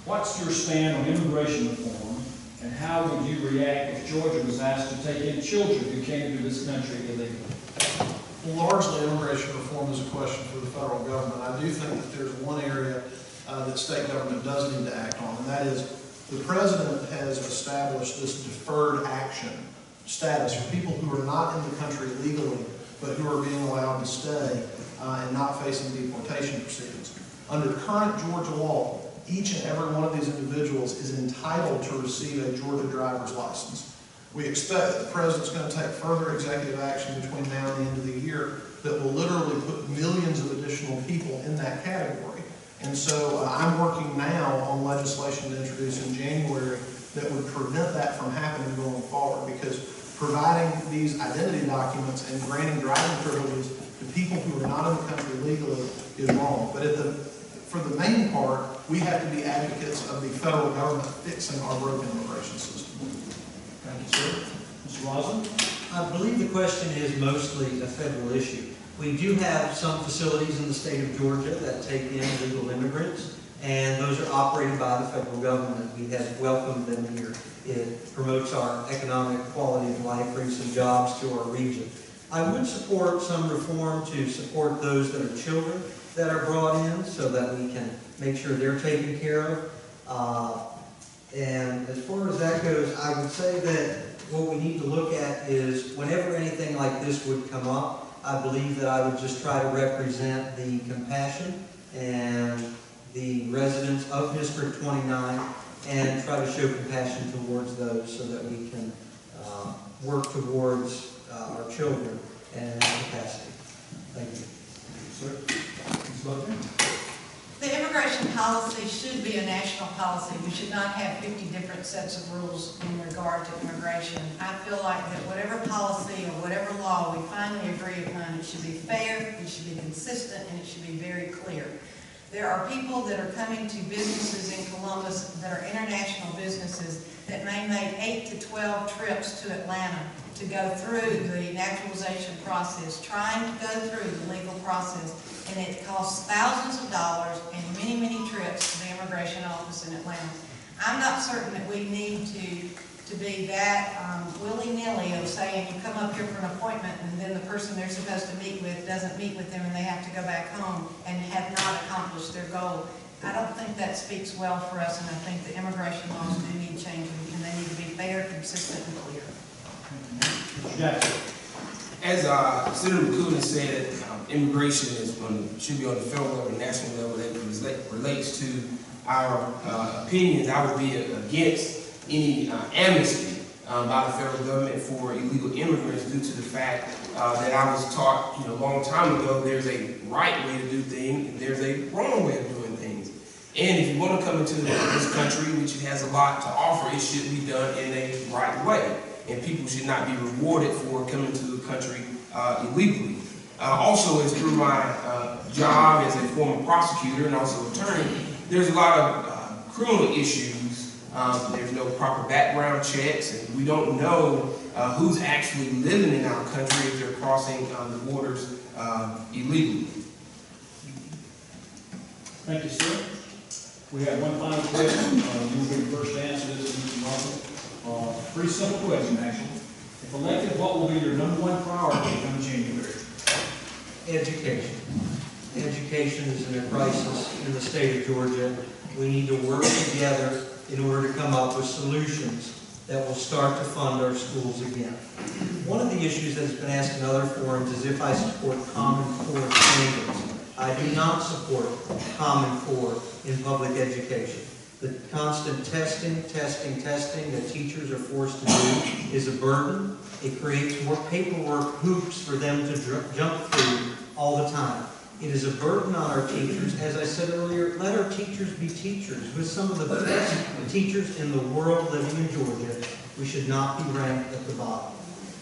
What's your stand on immigration reform, and how would you react if Georgia was asked to take in children who came to this country illegally? Well, largely, immigration reform is a question for the federal government. I do think that there's one area that state government does need to act on, and that is the president has established this deferred action status for people who are not in the country legally, but who are being allowed to stay and not facing deportation proceedings. Under current Georgia law, each and every one of these individuals is entitled to receive a Georgia driver's license. We expect that the president's going to take further executive action between now and the end of the year that will literally put millions of additional people in that category. And so I'm working now on legislation to introduce in January that would prevent that from happening going forward, because providing these identity documents and granting driving privileges to people who are not in the country legally is wrong. But for the main part, we have to be advocates of the federal government fixing our broken immigration system. Thank you, sir. Mr. Roslin? I believe the question is mostly a federal issue. We do have some facilities in the state of Georgia that take in illegal immigrants, and those are operated by the federal government. We have welcomed them here. It promotes our economic quality of life, brings some jobs to our region. I would support some reform to support those that are children that are brought in so that we can make sure they're taken care of. And as far as that goes, I would say that what we need to look at is whenever anything like this would come up, I believe that I would just try to represent the compassion and the residents of District 29 and try to show compassion towards those so that we can work towards our children and capacity. Thank you. Sir? Ms. Butler? The immigration policy should be a national policy. We should not have 50 different sets of rules in regard to immigration. I feel like that whatever policy or whatever law we finally agree upon, it should be fair, it should be consistent, and it should be very clear. There are people that are coming to businesses in Columbus that are international businesses that may make 8 to 12 trips to Atlanta to go through the naturalization process, trying to go through the legal process, and it costs thousands of dollars and many, many trips to the immigration office in Atlanta. I'm not certain that we need to be that willy-nilly of saying you come up here for an appointment and then the person they're supposed to meet with doesn't meet with them and they have to go back home and have not accomplished their goal. I don't think that speaks well for us, and I think the immigration laws do need changing, and they need to be fair, consistent, and clear. Mr. Jackson? As Senator McCoon said, immigration should be on the federal level and national level that relates to our opinions. I would be against any amnesty by the federal government for illegal immigrants due to the fact that I was taught, a long time ago, there's a right way to do things and there's a wrong way of doing things. And if you want to come into this country, which it has a lot to offer, it should be done in a right way. And people should not be rewarded for coming to the country illegally. Also, as through my job as a former prosecutor and also attorney, there's a lot of criminal issues. There's no proper background checks, and we don't know who's actually living in our country if they're crossing the borders illegally. Thank you, sir. We have one final question. You will be the first to answer this, Mr. Marshall. Pretty simple question, actually. If elected, what will be your #1 priority come January? Education. Education is in a crisis in the state of Georgia. We need to work together in order to come up with solutions that will start to fund our schools again. One of the issues that has been asked in other forums is if I support Common Core standards. I do not support Common Core in public education. The constant testing that teachers are forced to do is a burden. It creates more paperwork hoops for them to jump through all the time. It is a burden on our teachers. As I said earlier, let our teachers be teachers. With some of the best teachers in the world living in Georgia, we should not be ranked at the bottom.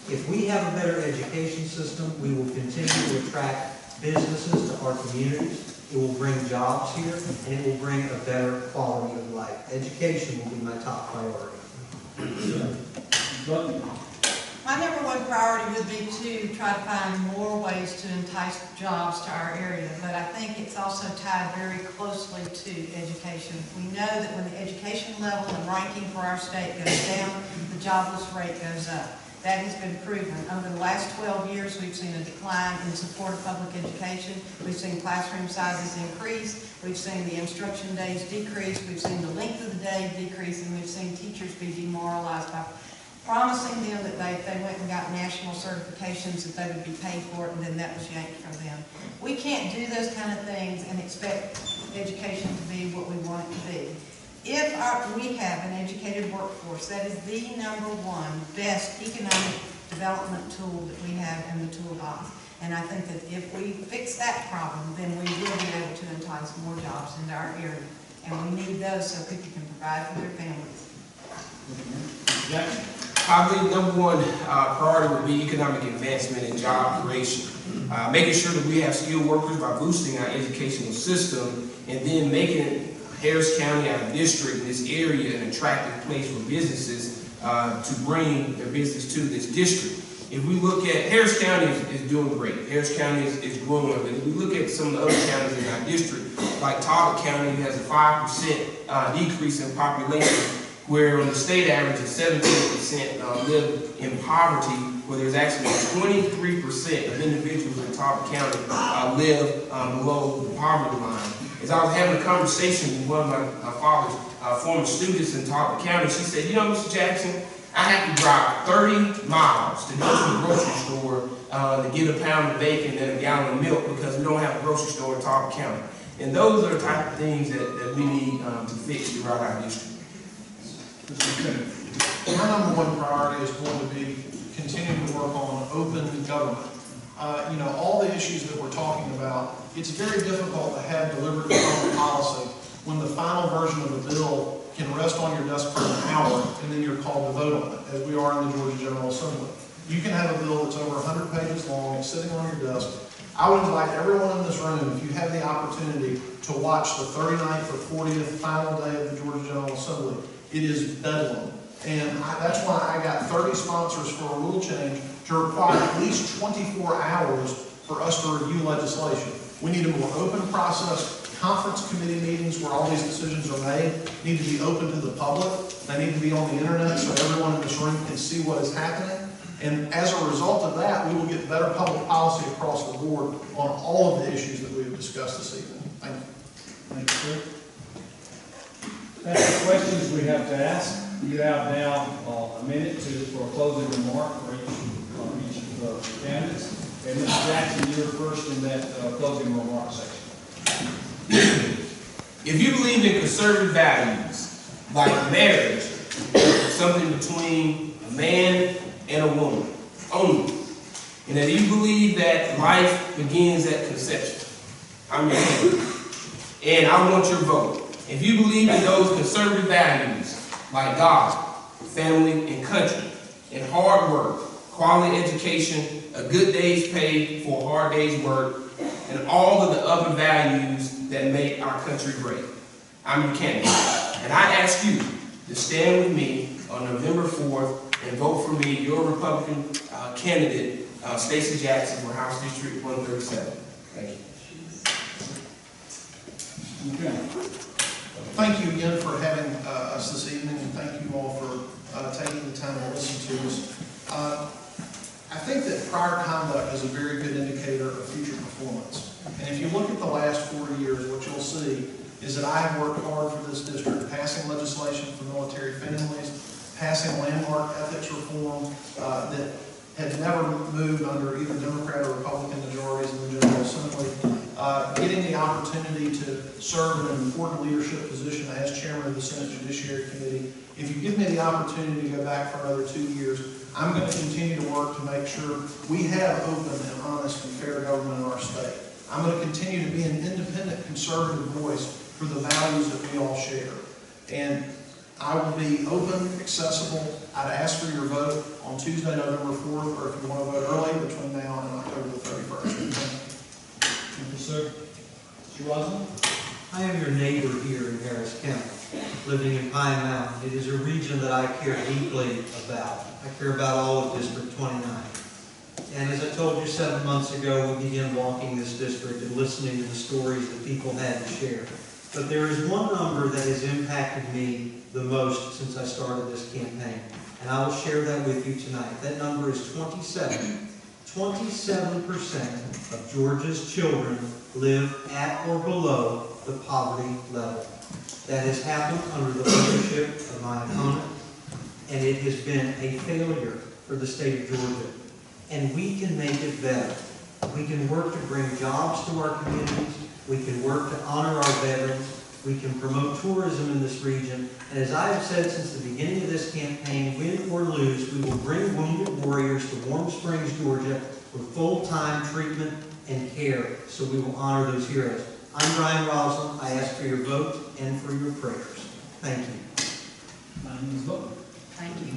If we have a better education system, we will continue to attract businesses to our communities. It will bring jobs here, and it will bring a better quality of life. Education will be my top priority. My #1 priority would be to try to find more ways to entice jobs to our area, but I think it's also tied very closely to education. We know that when the education level and ranking for our state goes down, the jobless rate goes up. That has been proven. Over the last 12 years, we've seen a decline in support of public education. We've seen classroom sizes increase. We've seen the instruction days decrease. We've seen the length of the day decrease, and we've seen teachers be demoralized by promising them that if they went and got national certifications that they would be paid for it, and then that was yanked from them. We can't do those kind of things and expect education to be what we want it to be. If we have an educated workforce, that is the #1 best economic development tool that we have in the toolbox. And I think that if we fix that problem, then we will be able to entice more jobs into our area. And we need those so people can provide for their families. Jackson? I believe #1 priority would be economic advancement and job creation. Making sure that we have skilled workers by boosting our educational system and then making Harris County, our district, this area, an attractive place for businesses to bring their business to this district. If we look at, Harris County is doing great. Harris County is growing. But if we look at some of the other counties in our district, like Talbot County has a 5% decrease in population, where on the state average is 17% live in poverty, where there's actually 23% of individuals in Talbot County live below the poverty line. As I was having a conversation with one of my father's former students in Talbot County, she said, Mr. Jackson, I have to drive 30 miles to go to the grocery store to get a pound of bacon and a gallon of milk because we don't have a grocery store in Talbot County. And those are the type of things that we need to fix throughout our district. My #1 priority is going to be continuing to work on open government. All the issues that we're talking about, it's very difficult to have deliberative public policy when the final version of a bill can rest on your desk for an hour and then you're called to vote on it, as we are in the Georgia General Assembly. You can have a bill that's over 100 pages long, it's sitting on your desk. I would invite everyone in this room, if you have the opportunity, to watch the 39th or 40th final day of the Georgia General Assembly. It is bedlam. And that's why I got 30 sponsors for a rule change to require at least 24 hours for us to review legislation. We need a more open process. Conference committee meetings where all these decisions are made need to be open to the public. They need to be on the internet so everyone in this room can see what is happening. And as a result of that, we will get better public policy across the board on all of the issues that we've discussed this evening. Thank you. Thank you, sir. That's the questions we have to ask. You have now a minute for a closing remark for each of the candidates. And Mr. Jackson, you're first in that closing remark section. If you believe in conservative values, like marriage, something between a man and a woman only, and that you believe that life begins at conception, I'm your candidate. And I want your vote. If you believe in those conservative values, like God, family, and country, and hard work, quality education, a good day's pay for a hard day's work, and all of the other values that make our country great, I'm your candidate. And I ask you to stand with me on November 4th and vote for me, your Republican candidate, Stacey Jackson, for House District 137. Thank you. Okay. Thank you again for having us this evening, and thank you all for taking the time to listen to us. I think that prior conduct is a very good indicator of future performance. And if you look at the last 4 years, what you'll see is that I have worked hard for this district, passing legislation for military families, passing landmark ethics reform that had never moved under either Democrat or Republican majorities in the General Assembly, getting the opportunity to serve in an important leadership position as chairman of the Senate Judiciary Committee. If you give me the opportunity to go back for another 2 years, I'm going to continue to work to make sure we have open and honest and fair government in our state. I'm going to continue to be an independent conservative voice for the values that we all share. And I will be open, accessible. I'd ask for your vote on Tuesday, November 4th, or if you want to vote early, between now and October the 31st. Thank you, sir. Mr. Roslin? I am your neighbor here in Harris County, living in Pine Mountain. It is a region that I care deeply about. I care about all of District 29. And as I told you 7 months ago, we began walking this district and listening to the stories that people had to share. But there is one number that has impacted me the most since I started this campaign. And I will share that with you tonight. That number is 27. 27% of Georgia's children live at or below the poverty level. That has happened under the leadership of my opponent, and it has been a failure for the state of Georgia. And we can make it better. We can work to bring jobs to our communities. We can work to honor our veterans. We can promote tourism in this region. And as I have said since the beginning of this campaign, win or lose, we will bring wounded warriors to Warm Springs, Georgia for full-time treatment and care. So we will honor those heroes. I'm Brian Roslin. I ask for your vote and for your prayers. Thank you. My name is Bo. Thank you.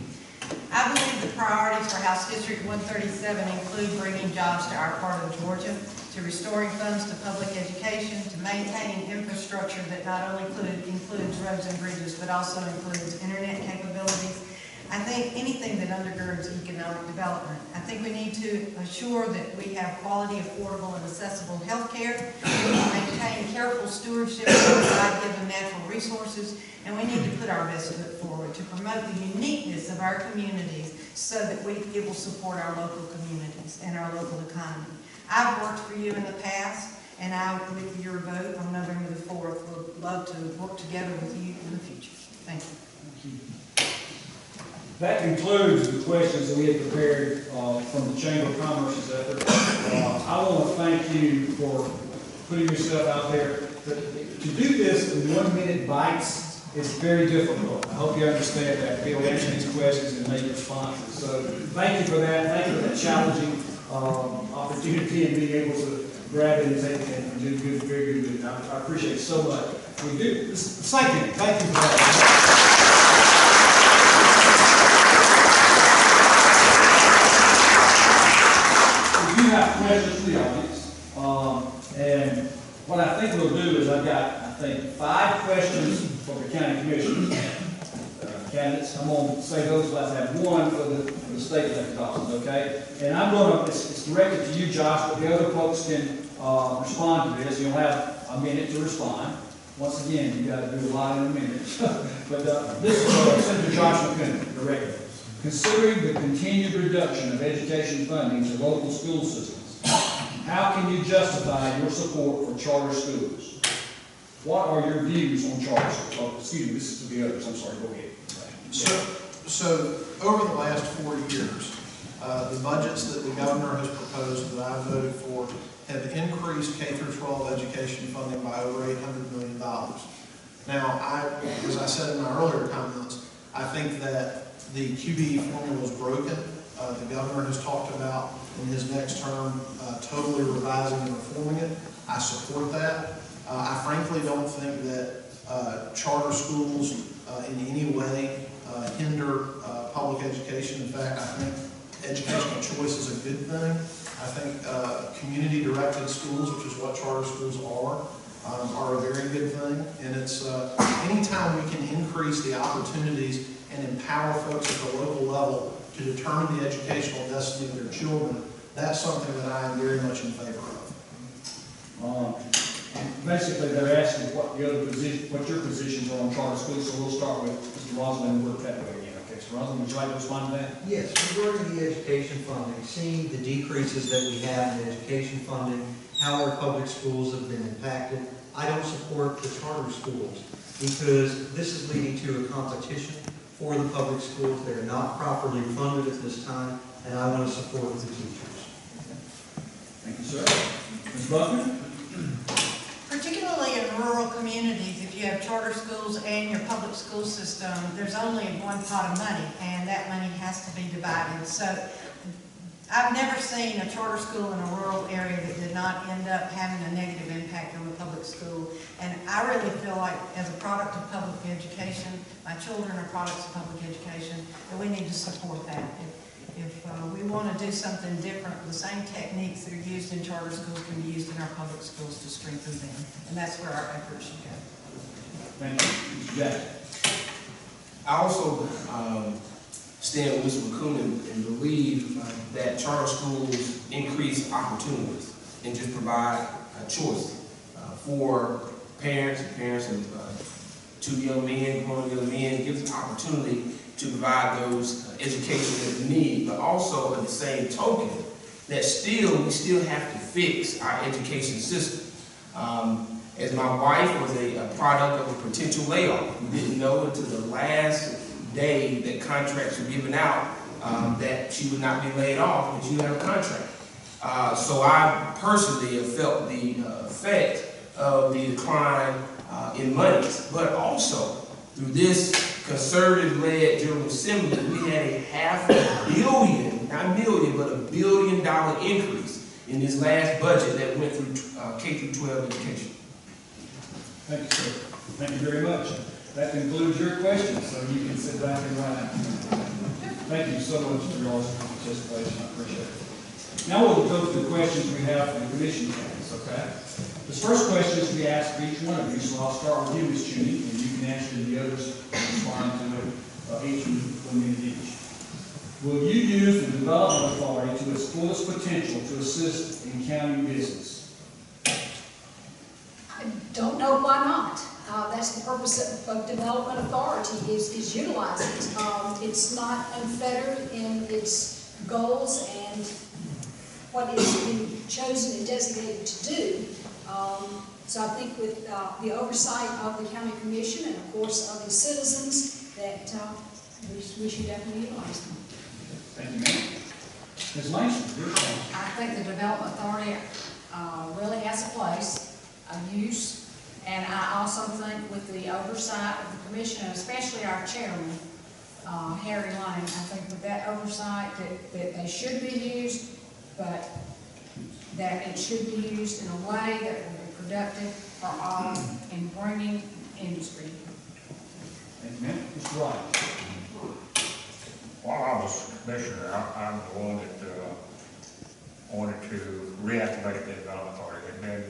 I believe the priorities for House District 137 include bringing jobs to our part of Georgia, to restoring funds to public education, to maintaining infrastructure that not only includes roads and bridges, but also includes internet capabilities. I think anything that undergirds economic development. I think we need to assure that we have quality, affordable, and accessible health care. We need to maintain careful stewardship of God-given natural resources, and we need to put our best foot forward to promote the uniqueness of our communities so that it will support our local communities and our local economy. I've worked for you in the past, and I, with your vote on November the 4th, would love to work together with you in the future. Thank you. Thank you. That concludes the questions that we had prepared from the Chamber of Commerce's effort. I want to thank you for putting yourself out there. To do this in 1 minute bites is very difficult. I hope you understand that. Be able to answer these questions and make responses. So thank you for that. Thank you for that challenging opportunity and being able to grab it and take it and do good, very good. I appreciate it so much. We do. Thank you. Thank you for that. We do have questions for the audience. And what I think we'll do is I've got, I think, 5 questions for the county commissioners. Candidates, I'm going to say those, but I have 1 for the state elected offices, okay? And I'm going to, it's directed to you, Josh, but the other folks can respond to this. You'll have a minute to respond. Once again, you got to do a lot in a minute. But this is Senator Josh McCoon, director. Considering the continued reduction of education funding to local school systems, how can you justify your support for charter schools? What are your views on charter schools? Oh, excuse me, this is to the others. I'm sorry, go ahead. So over the last 4 years, The budgets that the governor has proposed that I voted for have increased K-12 education funding by over $800 million. Now, as I said in my earlier comments, I think that the QBE formula is broken. The governor has talked about in his next term totally revising and reforming it. I support that. I frankly don't think that charter schools in any way hinder public education. In fact, I think educational choice is a good thing. I think community-directed schools, which is what charter schools are a very good thing. And it's anytime we can increase the opportunities and empower folks at the local level to determine the educational destiny of their children, that's something that I am very much in favor of. Basically, they're asking what your positions are on charter schools, so we'll start with Mr. Rosalind and work that way again. Okay, so Rosalind, would you like to respond to that? Yes, regarding the education funding, seeing the decreases that we have in education funding, how our public schools have been impacted, I don't support the charter schools because this is leading to a competition for the public schools. They're not properly funded at this time, and I want to support the teachers. Thank you, sir. Ms. Buckner? Particularly in rural communities, if you have charter schools and your public school system, there's only one pot of money, and that money has to be divided. So I've never seen a charter school in a rural area that did not end up having a negative impact on the public school. And I really feel like, as a product of public education, my children are products of public education, that we need to support that. If we want to do something different, the same techniques that are used in charter schools can be used in our public schools to strengthen them. And that's where our efforts should go. Thank you. Mr. Jackson? I also stand with Mr. McCoon and believe that charter schools increase opportunities and just provide a choice for parents of two young men, grown young men, gives an opportunity to provide those education that we need, but also at the same token that we still have to fix our education system. As my wife was a product of a potential layoff, we didn't know until the last day that contracts were given out that she would not be laid off and she would have a contract. So I personally have felt the effect of the decline in monies, but also through this conservative-led General Assembly, we had a $500 million, not million, but $1 billion increase in this last budget that went through K-12 education. Thank you, sir. Thank you very much. That concludes your questions, so you can sit back and relax. Thank you so much for your participation. I appreciate it. Now we'll go through the questions we have for the commission candidates, okay? This first question is to be asked of each one of you, so I'll start with you, Ms. Cheney, and you can answer the others and respond to it, each 1 minute each. Will you use the development authority to its fullest potential to assist in county business? I don't know why not. That's the purpose of development authority, is utilize it. It's not unfettered in its goals and what it's been chosen and designated to do. So I think with the oversight of the county commission and of course of the citizens that we should definitely utilize them. Thank you, ma'am. Ms. Langston, your turn. I think the Development Authority really has a place, a use, and I also think with the oversight of the commission, and especially our chairman, Harry Lane, I think with that oversight that they should be used, but that it should be used in a way that will be productive for all in bringing industry. Thank you, ma'am. Mr. Wright. While I was commissioner, I'm the one that wanted to reactivate the development authority. It had been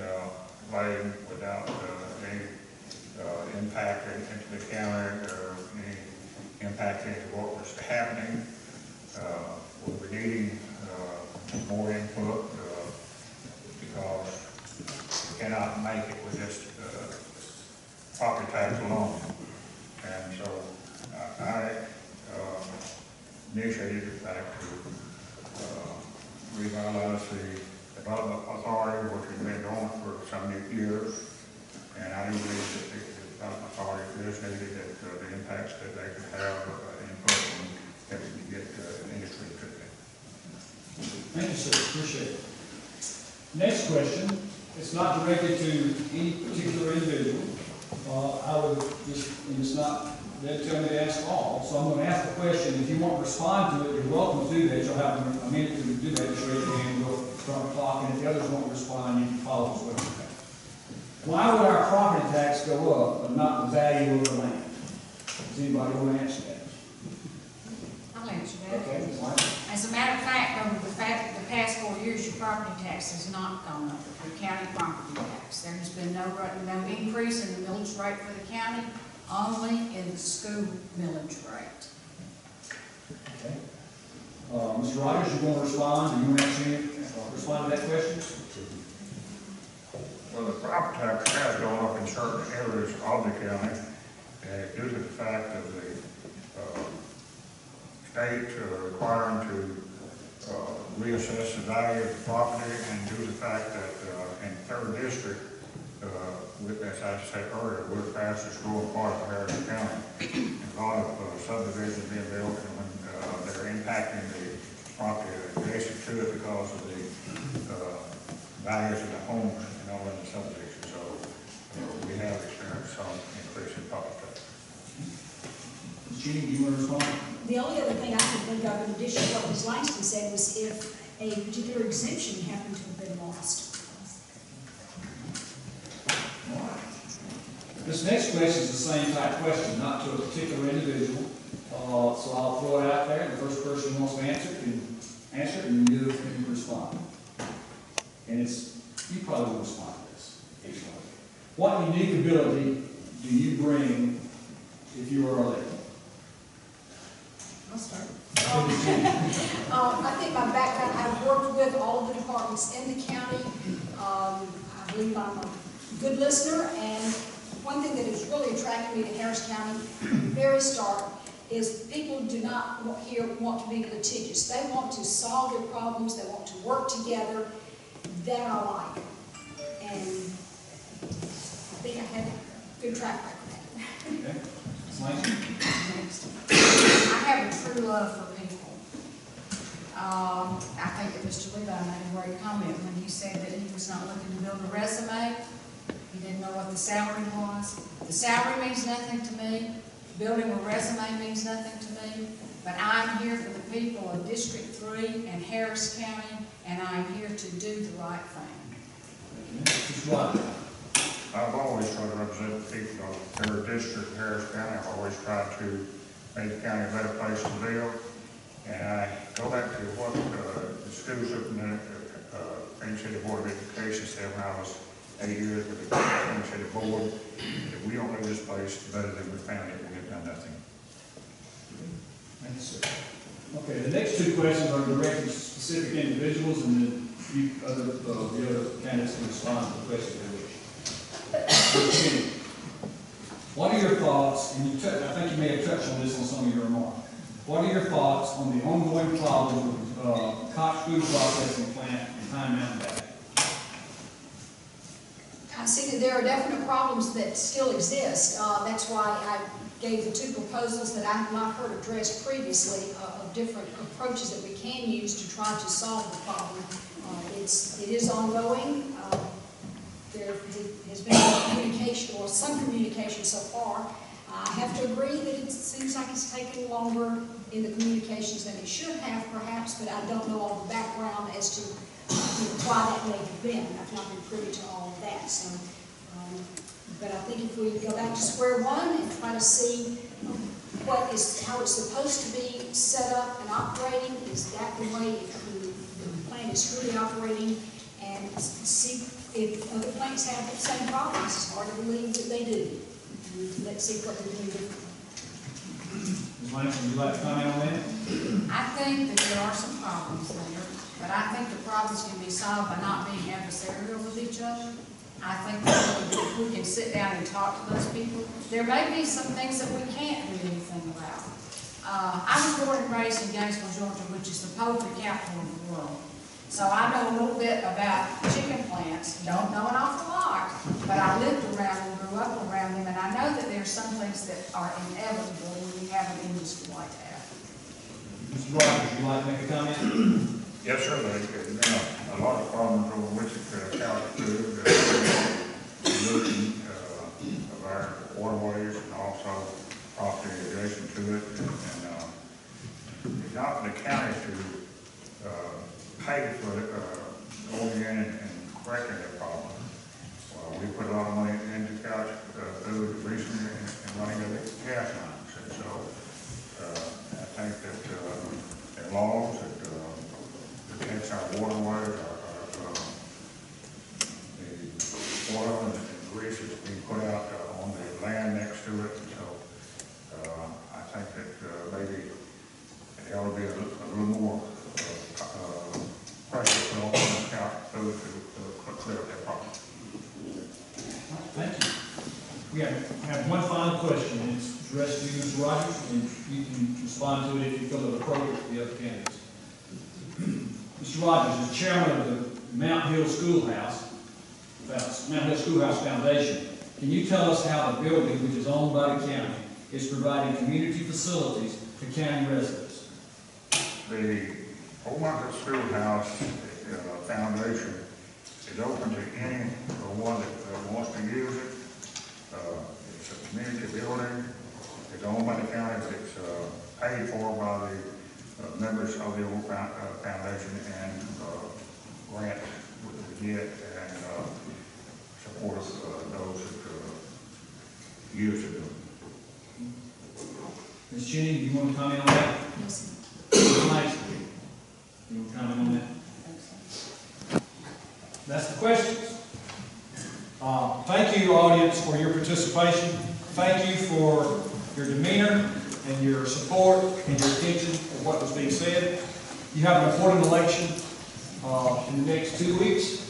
laid without any impact into the county or any impact into what was happening. We were needing more input because we cannot make it with just property tax alone. And so I initiated the fact to revitalize the development authority, which has been going for some years. And I do believe that the development authority is needed, that the impacts that they could have input and that we can get industry to it. Thank you, sir, appreciate it. Next question, it's not directed to any particular individual. I would just, and it's not, they'll tell me to ask all, so I'm gonna ask the question. If you want to respond to it, you're welcome to do that. You'll have a minute to do that, just raise your hand, we'll start the clock, and if the others want to respond, you can follow as well. Why would our property tax go up, but not the value of the land? Does anybody want to answer that? I'll answer that. Okay, Ms. White. As a matter of fact, over the past 4 years, your property tax has not gone up, your county property tax. There has been no increase in the millage rate for the county, only in the school millage rate. Okay. Mr. Rogers, you want to respond? Do you want to answer respond to that question? Well, the property tax has gone up in certain areas of the county, due to the fact of the state requiring to reassess the value of the property, and due to the fact that in third district, as I said earlier, we're the fastest growing part of Harrison County. A lot of subdivisions being built, and when they're impacting the property adjacent to it because of the values of the homes and all in the subdivision. So we have experienced some increase in property tax. Ms. Jeannie, do you want to respond? The only other thing I could think of in addition to what Ms. Langston said was if a particular exemption happened to have been lost. This next question is the same type question, not to a particular individual. So I'll throw it out there, and the first person who wants to answer can answer it, and you can respond. And you probably will respond to this. What unique ability do you bring if you are elected? I'll start. I think my background, I've worked with all of the departments in the county. I believe I'm a good listener, and one thing that has really attracted me to Harris County from the very start is people do not want to be litigious. They want to solve their problems, they want to work together. That I like. And I think I had a good track record. Okay. Ms. Langston? I have a true love for people. I think that Mr. Levi made a great comment when he said that he was not looking to build a resume. He didn't know what the salary was. The salary means nothing to me. Building a resume means nothing to me. But I'm here for the people of District 3 and Harris County, and I'm here to do the right thing. Mr. Rogers? I've always tried to represent the people of their district, Harris County. I've always tried to make the county a better place to live. And I go back to what the school superintendent, Phoenix City Board of Education said when I was 8 years with the Phoenix City Board, that we don't leave this place better than we found it, we have done nothing. Thank you, sir. Okay, the next two questions are directed to specific individuals, and then the other candidates can respond to the question they wish. What are your thoughts, and I think you may have touched on this in some of your remarks, what are your thoughts on the ongoing problem with Cox Food Processing Plant in Pine Mountain Valley? I see that there are definite problems that still exist. That's why I gave the two proposals that I have not heard addressed previously of different approaches that we can use to try to solve the problem. It is ongoing. There has been communication, or some communication so far. I have to agree that it seems like it's taking longer in the communications than it should have, perhaps, but I don't know all the background as to why that may have been. I've not been privy to all of that. So, but I think if we go back to square one and try to see how it's supposed to be set up and operating, is that the way the plant is truly operating, and see if other plants have the same problems. It's hard to believe that they do. Let's see what they're doing differently. Ms. Langston, would you like to comment on that? I think that there are some problems there, but I think the problems can be solved by not being adversarial with each other. I think that if we can sit down and talk to those people, there may be some things that we can't do anything about. I was born and raised in Gainesville, Georgia, which is the poultry capital of the world. So I know a little bit about chicken plants, don't know an awful lot, but I lived around them, grew up around them, and I know that there are some things that are inevitable when we have an industry like that. Mr. Rogers, would you like to make a comment? Yes, sir, there's been a lot of problems over Wichita County too, pollution of our waterways and also property adjacent to it. And it's not for the county to pay for going in and correcting that problem. We put a lot of money into couch through recently and running of the gas lines. And so I think that the laws that protects our waterways, the oil and grease that's being put out on the land next to it. So I think that maybe there ought to be a little more pressure put on the county to clear up that problem. Thank you. We have one final question, and it's addressed to you, Mr. Rogers, and you can respond to it if you feel it appropriate to the other candidates. Mr. Rogers, as chairman of the Mount Hill Schoolhouse Foundation, can you tell us how the building, which is owned by the county, is providing community facilities to county residents? The Old Mount Hill Schoolhouse Foundation is open to anyone that wants to use it. It's a community building. It's owned by the county, but it's paid for by the members of the old foundation and grant we get and support those that use the building. Ms. Jenny, do you want to comment on that? Yes. Mr. Mason, do you want to comment on that? That's the questions. Thank you, audience, for your participation. Thank you for your demeanor and your support and your attention of what was being said. You have an important election in the next 2 weeks.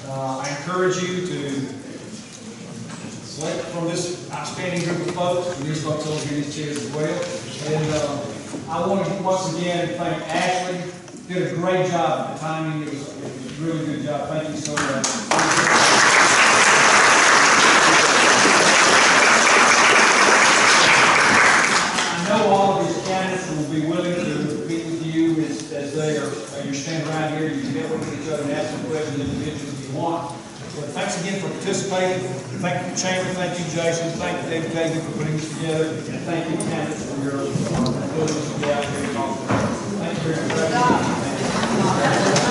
I encourage you to select from this outstanding group of folks, and these folks over here in these chairs as well. And I want to once again thank Ashley. Did a great job. The timing, it was a really good job. Thank you so much. I know all of these candidates will be willing to meet with you as they are, you stand around here, you can get with each other and ask them questions individually if you want. But thanks again for participating. Thank you, Chamber. Thank you, Jason. Thank you, David Kagan, for putting this together. And thank you, candidates, for your ability to be out here and talk to us. Thank you very much.